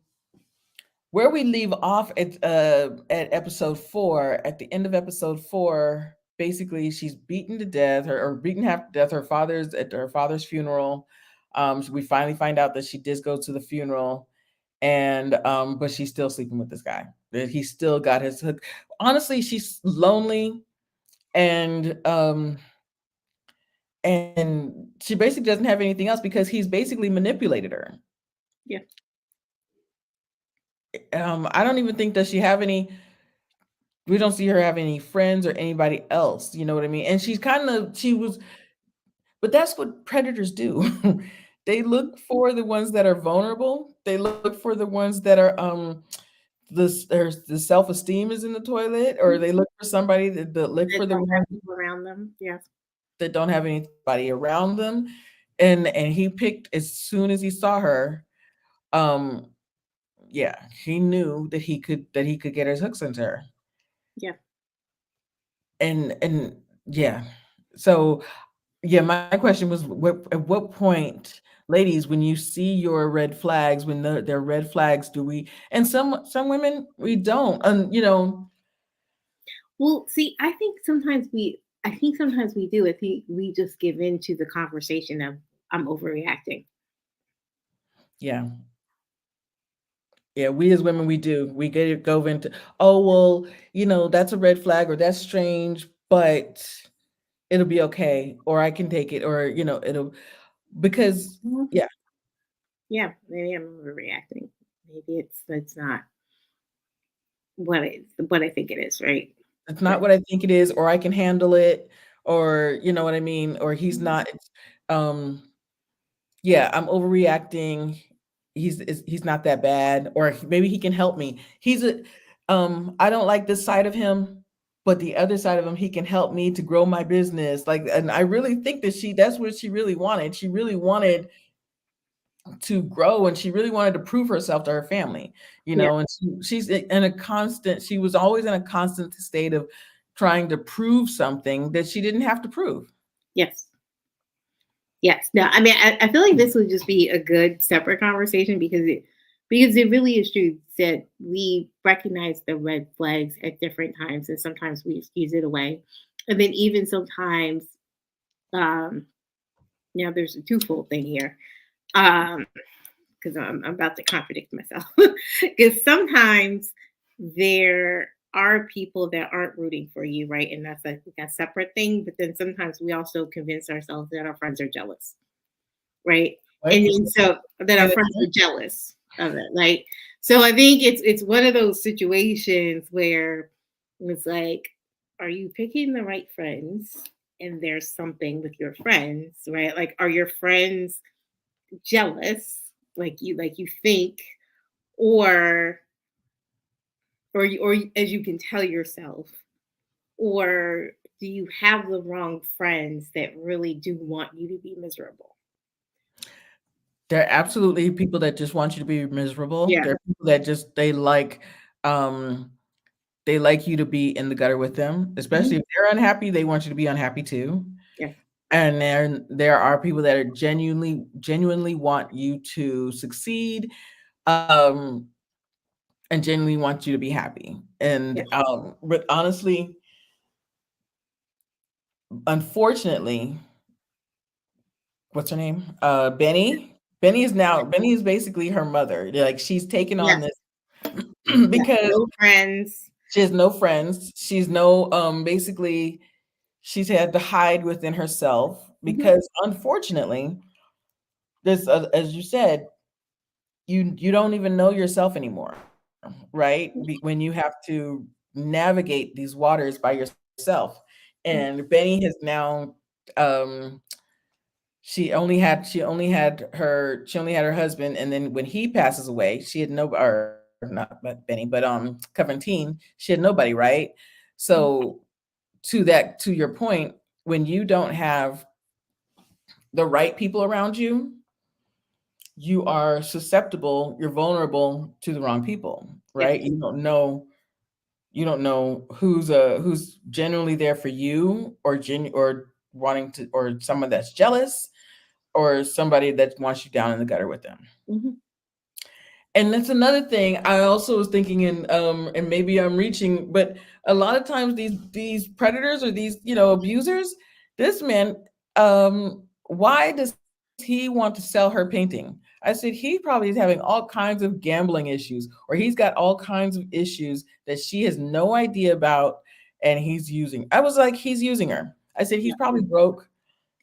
where we leave off at episode 4, at the end of episode 4, basically she's beaten to death, or beaten half to death. At her father's funeral. We finally find out that she did go to the funeral, and but she's still sleeping with this guy. That he still got his hook. Honestly, she's lonely, and and she basically doesn't have anything else because he's basically manipulated her. Yeah. I don't even think that we don't see her have any friends or anybody else, you know what I mean? And she was, but that's what predators do. They look for the ones that are vulnerable. They look for the ones that are the self-esteem is in the toilet, or they look for somebody that look That for the don't have ones people around them. Yes. that don't have anybody around them. And he picked, as soon as he saw her, um, yeah, he knew that he could get his hooks into her. Yeah. And yeah. So yeah, my question was, at what point, ladies, when you see your red flags, when they're red flags, do we, and some women, we don't, Well, see, I think sometimes we do. I think we just give in to the conversation of I'm overreacting. yeah. Yeah, we as women, we do. We go into, oh, well, that's a red flag, or that's strange, but it'll be okay, or I can take it, or, it'll, because, Mhm. yeah, Yeah, maybe I'm overreacting. Maybe it's not what I think it is, right? it's But not what I think it is, or I can handle it, or, you know what I mean, or he's Mhm. not, um, yeah, I'm overreacting. He's not that bad, or maybe he can help me. I don't like this side of him, but the other side of him, he can help me to grow my business. Like, and I really think that's what she really wanted. She really wanted to grow, and she really wanted to prove herself to her family, Yeah. and she was always in a constant state of trying to prove something that she didn't have to prove. Yes. Yes. No, I mean, I feel like this would just be a good separate conversation because it really is true that we recognize the red flags at different times, and sometimes we excuse it away, and then even sometimes, um, now there's a twofold thing here, because I'm about to contradict myself, because sometimes there are people that aren't rooting for you, right? And that's like a separate thing. But then sometimes we also convince ourselves that our friends are jealous, right? What? And then so that Say our that friends again? are jealous of it. Like, so I think it's one of those situations where it's like, are you picking the right friends? And there's something with your friends, right? Like, are your friends jealous, like you think, or as you can tell yourself, or do you have the wrong friends that really do want you to be miserable? There are absolutely people that just want you to be miserable. Yeah. There are people that just um, they like you to be in the gutter with them, especially Mhm. if they're unhappy, they want you to be unhappy too. Yeah. And then there are people that are genuinely want you to succeed, um, and genuinely want you to be happy. Yeah. But honestly, unfortunately, what's her name? Benny. Benny is basically her mother. Like she's taken Yeah. on this Yeah. because No friends. she has no friends. She's no basically she's had to hide within herself Mhm. because unfortunately, this as you said, you don't even know yourself anymore, right? When you have to navigate these waters by yourself. Mhm. And Benny has now um she only had her husband, and then when he passes away, she had no or not but Benny, but Coventine, she had nobody, right? So to your point, when you don't have the right people around you, you are susceptible, you're vulnerable to the wrong people, Yeah. right? You don't know who's genuinely there for you or wanting to or someone that's jealous or somebody that wants you down in the gutter with them. Mhm. And that's another thing I also was thinking and maybe I'm reaching, but a lot of times these predators or these, abusers, this man, why does he want to sell her painting? I said he probably is having all kinds of gambling issues, or he's got all kinds of issues that she has no idea about, and he's using. I was like, he's using her. I said he's Yeah. probably broke.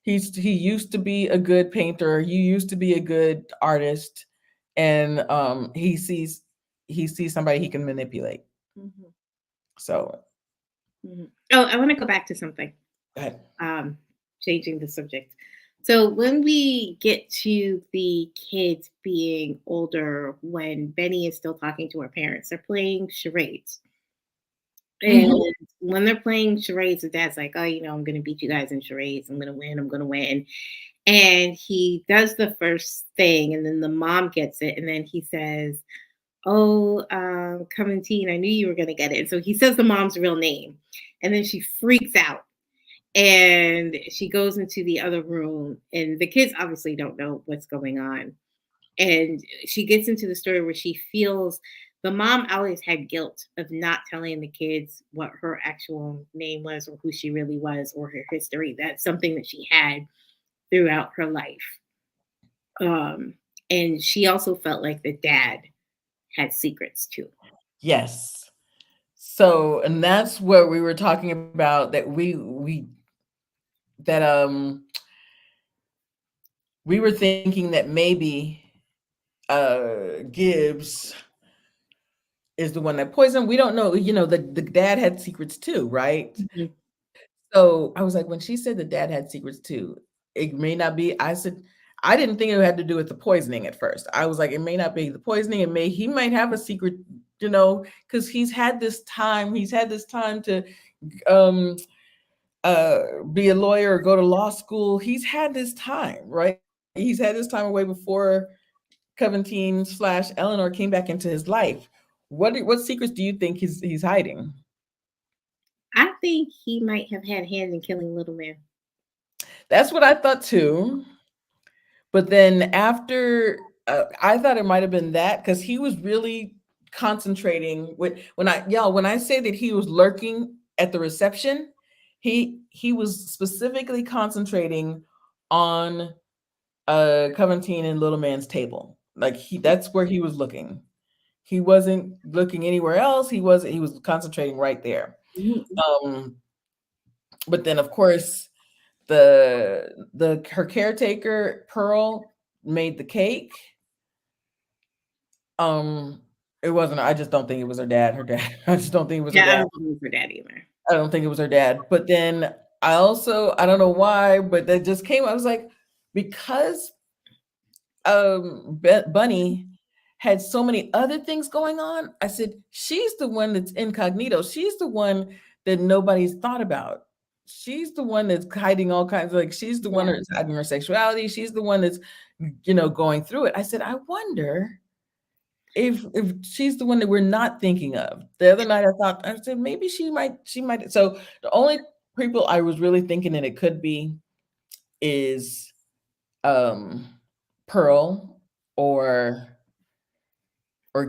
He used to be a good painter. You used to be a good artist, and he sees somebody he can manipulate. Mhm. So Mhm. Oh, I want to go back to something. go ahead. Um, Changing the subject. So when we get to the kids being older, when Benny is still talking to her parents, they're playing charades. And Mhm. when they're playing charades, the dad's like, "Oh, I'm going to beat you guys in charades. I'm going to win. I'm going to win." And he does the first thing, and then the mom gets it, and then he says, "Oh, Clementine, I knew you were going to get it." And so he says the mom's real name, and then she freaks out and she goes into the other room, and the kids obviously don't know what's going on. And she gets into the story where she feels the mom always had guilt of not telling the kids what her actual name was or who she really was or her history. That's something that she had throughout her life. Um, and she also felt like the dad had secrets too. Yes. So, and that's what we were talking about that that we were thinking that maybe Gibbs is the one that poisoned. We don't know. The dad had secrets too, right? Mhm. So I was like, when she said the dad had secrets too, it may not be. I said, I didn't think it had to do with the poisoning at first. I was like, it may not be the poisoning. He might have a secret, because he's had this time to um, be a lawyer or go to law school. He's had this time, right? He's had this time away before Coventine slash Eleanor came back into his life. What secrets do you think he's hiding? I think he might have had hands in killing Little Man. That's what I thought too. But then I thought it might have been that because he was really concentrating when I say that he was lurking at the reception, he was specifically concentrating on Coventine and Little Man's table. Like that's where he was looking. He wasn't looking anywhere else. He was concentrating right there. Mhm. Um, but then of course the her caretaker Pearl made the cake. Um, it wasn't. I just don't think it was her dad. Her dad. I just don't think it was her Yeah, I dad. don't believe for that either. I don't think it was her dad. But then I don't know why, but that just came. I was like, because Bunny had so many other things going on. I said, she's the one that's incognito. She's the one that nobody's thought about. She's the one that's hiding all kinds of, like, she's the one Yeah. that's hiding her sexuality. She's the one that's, going through it. I said, I wonder if she's the one that we're not thinking of. The other night I said maybe she might. So the only people I was really thinking that it could be is um Pearl or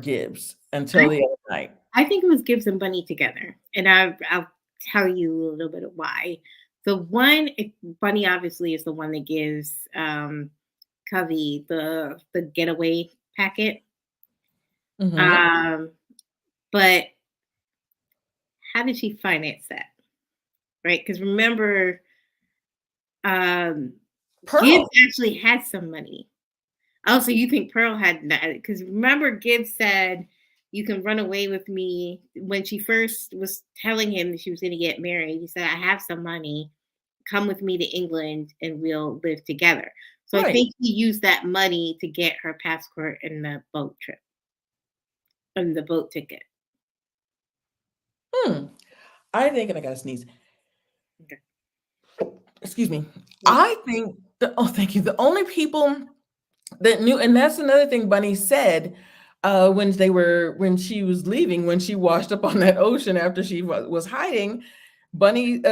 Gibbs I until the other night. I think it was Gibbs and Bunny together, and I'll tell you a little bit of why. Bunny obviously is the one that gives Covey the getaway packet. Mhm. Um, but how did she finance that? Right? Because remember, um, Gibbs Pearl. actually had some money. Oh, so you think Pearl had that? Because remember, Gibbs said, "You can run away with me." When she first was telling him that she was going to get married, he said, "I have some money. Come with me to England, and we'll live together." So I Right. think he used that money to get her passport and the boat trip and the boat ticket. Hmm. I think, and I gotta sneeze. Okay. Excuse me. Yep. I think thank you. The only people that knew, and that's another thing Bunny said, when she was leaving, when she washed up on that ocean after she was hiding. Bunny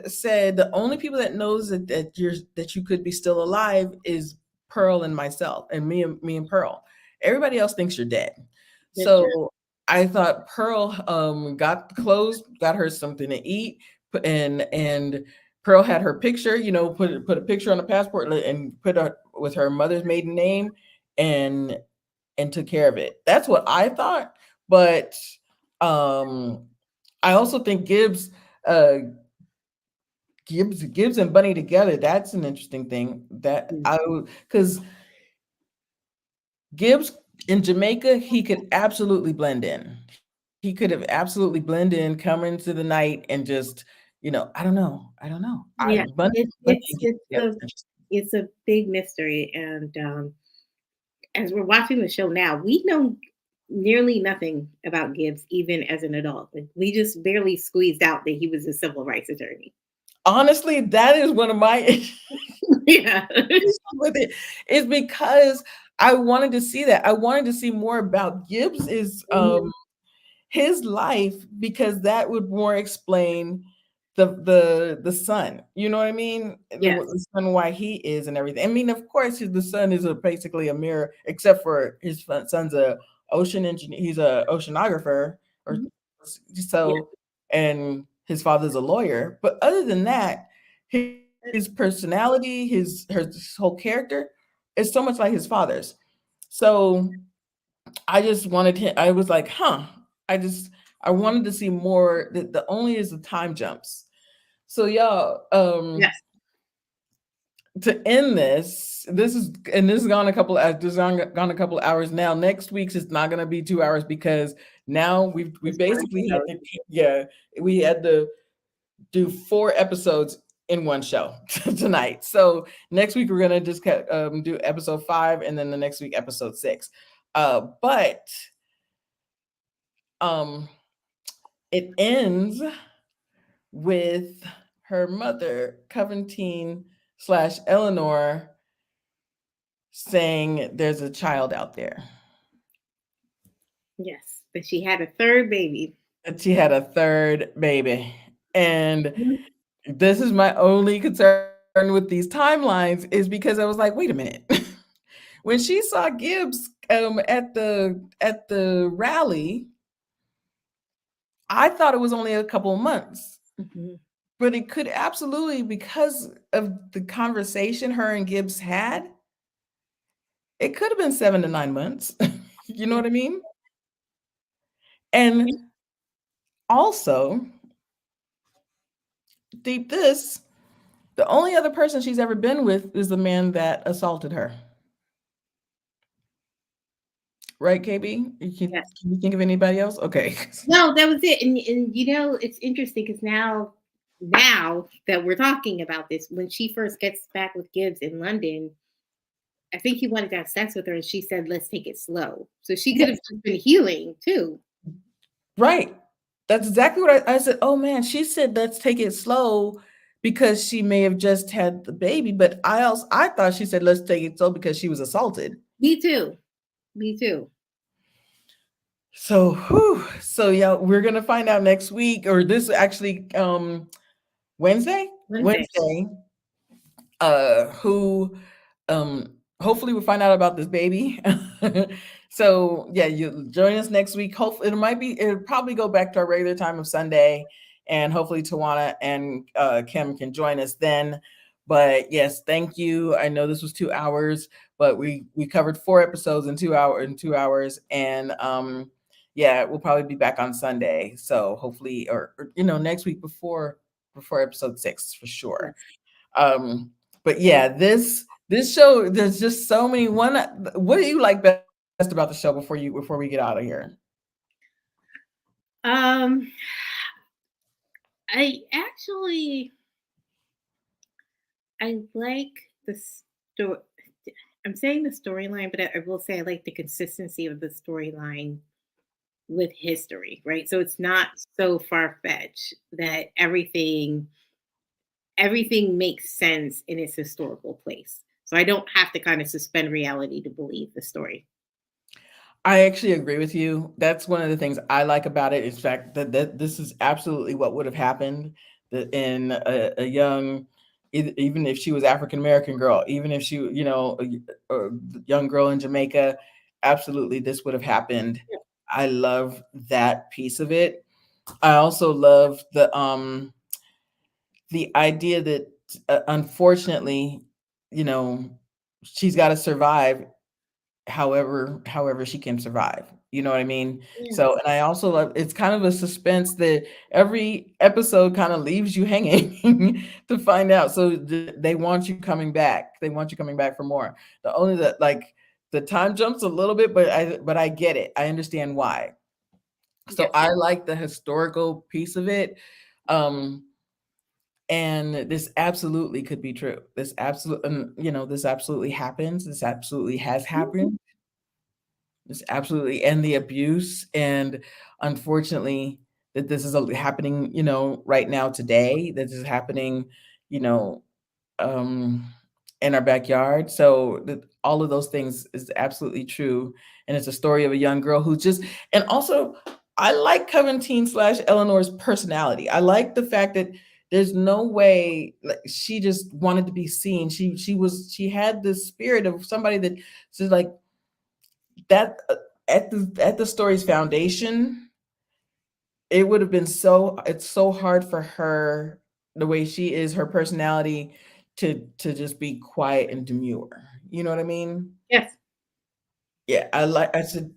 said the only people that knows that you could be still alive is Pearl and myself, and me and Pearl. Everybody else thinks you're dead. That's true. So I thought Pearl got the clothes, got her something to eat, and Pearl had her picture, put a picture on the passport and put her with her mother's maiden name, and took care of it. That's what I thought. But um I also think uh Gibbs and Bunny together, that's an interesting thing. That Mm. I Because Gibbs in Jamaica, he could absolutely blend in. He could have absolutely blend in, come into the night and just, I don't know. I don't know. I Yeah, Bunny and Gibbs together is interesting. it's a big mystery, and as we're watching the show now, we know nearly nothing about Gibbs, even as an adult. Like, we just barely squeezed out that he was a civil rights attorney. Honestly, that is one of my Yeah. with it, is because I wanted to see that. I wanted to see more about Mhm. his life, because that would more explain the son. You know what I mean? Yes. The son, why he is and everything. I mean, of course, the son is basically a mirror, except for his son's a ocean engineer. He's a oceanographer, or Mhm. Yeah. so, and his father's a lawyer. But other than that, his personality, his whole character is so much like his father's. So I just wanted him. I was like, huh. I wanted to see more. The only is the time jumps. So y'all, Yes. to end this has gone a couple. This has gone a couple of hours now. Next week's is not going to be 2 hours, because now we It's one basically had episode. to, yeah, we had to do 4 episodes in one show tonight. So next week we're gonna just do episode 5, and then the next week episode 6. But um, it ends with her mother, Coventine slash Eleanor, saying there's a child out there. Yes. But she had a third baby. And she had a third baby. And Mhm. this is my only concern with these timelines, is because I was like, wait a minute. When she saw Gibbs at the rally, I thought it was only a couple of months. Mhm. But it could absolutely, because of the conversation her and Gibbs had, it could have been 7 to 9 months. You know what I mean? And also, deep this, the only other person she's ever been with is the man that assaulted her. Right, KB? Yes. Can you think of anybody else? Okay. No, that was it. And you know, it's interesting because now that we're talking about this, when she first gets back with Gibbs in London, I think he wanted to have sex with her, and she said, "Let's take it slow." So she could have Yes, just been healing too. right. That's exactly what I said. Oh man, she said let's take it slow because she may have just had the baby, but I thought she said let's take it slow because she was assaulted. Me too. Me too. So, whew, so yeah, we're gonna find out next week, or this actually Wednesday. Wednesday. Wednesday, who hopefully we'll find out about this baby. So yeah, you join us next week. Hopefully it'll probably go back to our regular time of Sunday, and hopefully Tawana and Kim can join us then. But yes, thank you. I know this was 2 hours, but we covered 4 episodes in 2 hours, and yeah, we'll probably be back on Sunday. So hopefully, or next week before episode 6 for sure. Yes. But yeah, this show, there's just so many. What do you like best about the show before we get out of here? Um, I actually I like the story. I'm saying the storyline, but I will say I like the consistency of the storyline with history, right? So it's not so far fetched that everything makes sense in its historical place. So I don't have to kind of suspend reality to believe the story. I actually agree with you. That's one of the things I like about it. In fact, that this is absolutely what would have happened in a young, even if she was African American girl, even if she, a young girl in Jamaica, absolutely this would have happened. I love that piece of it. I also love the idea that unfortunately, you know, she's got to survive however she can survive. You know what I mean? Yeah. So, and I also love, it's kind of a suspense that every episode kind of leaves you hanging to find out. So they want you coming back. They want you coming back for more. The only that like the time jumps a little bit, but I get it. I understand why. So Yes. I like the historical piece of it. Um, and this absolutely could be true. This absolutely happens. This absolutely has Mhm. happened. This absolutely, and the abuse, and unfortunately, that this is happening, right now today. That this is happening, you know, um, in our backyard. So all of those things is absolutely true, and it's a story of a young girl who just, and also I like Coventine slash Eleanor's personality. I like the fact that there's no way like she just wanted to be seen. She had the spirit of somebody that says like that at the story's foundation. It would have been it's so hard for her, the way she is, her personality, to just be quiet and demure. You know what I mean? Yes. Yeah, I said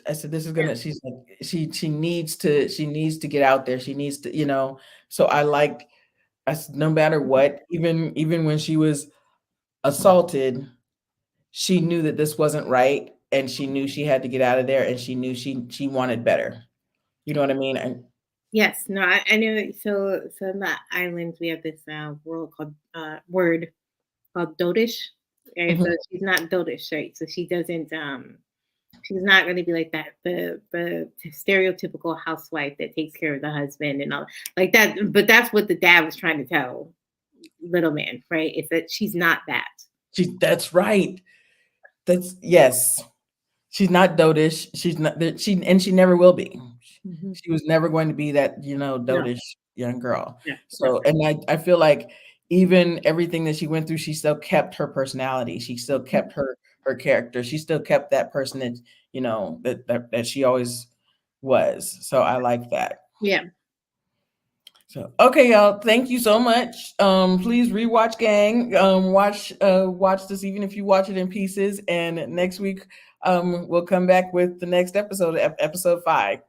this is Yeah. gonna she's like she needs to get out there. She needs to, so I said no matter what, even when she was assaulted, she knew that this wasn't right, and she knew she had to get out of there, and she knew she wanted better. You know what I mean? And Yes. No, I know. So in the islands, we have this word called dotish. Right? So mhm. she's not dotish, right? So she doesn't she's not going to be like that the stereotypical housewife that takes care of the husband and all like that. But that's what the dad was trying to tell little man, right? Is that she's not that. That's right. That's yes. She's not dotish. She's not that she never will be. Mhm. She was never going to be that, No, dotish young girl. no, that's So, and I feel like even everything that she went through, she still kept her personality. She still right. kept her character. She still kept that person that, that she always was. So I like that. Yeah. So okay, y'all. Thank you so much. Please rewatch Gang. Watch this even if you watch it in pieces. And next week, we'll come back with the next episode, episode 5.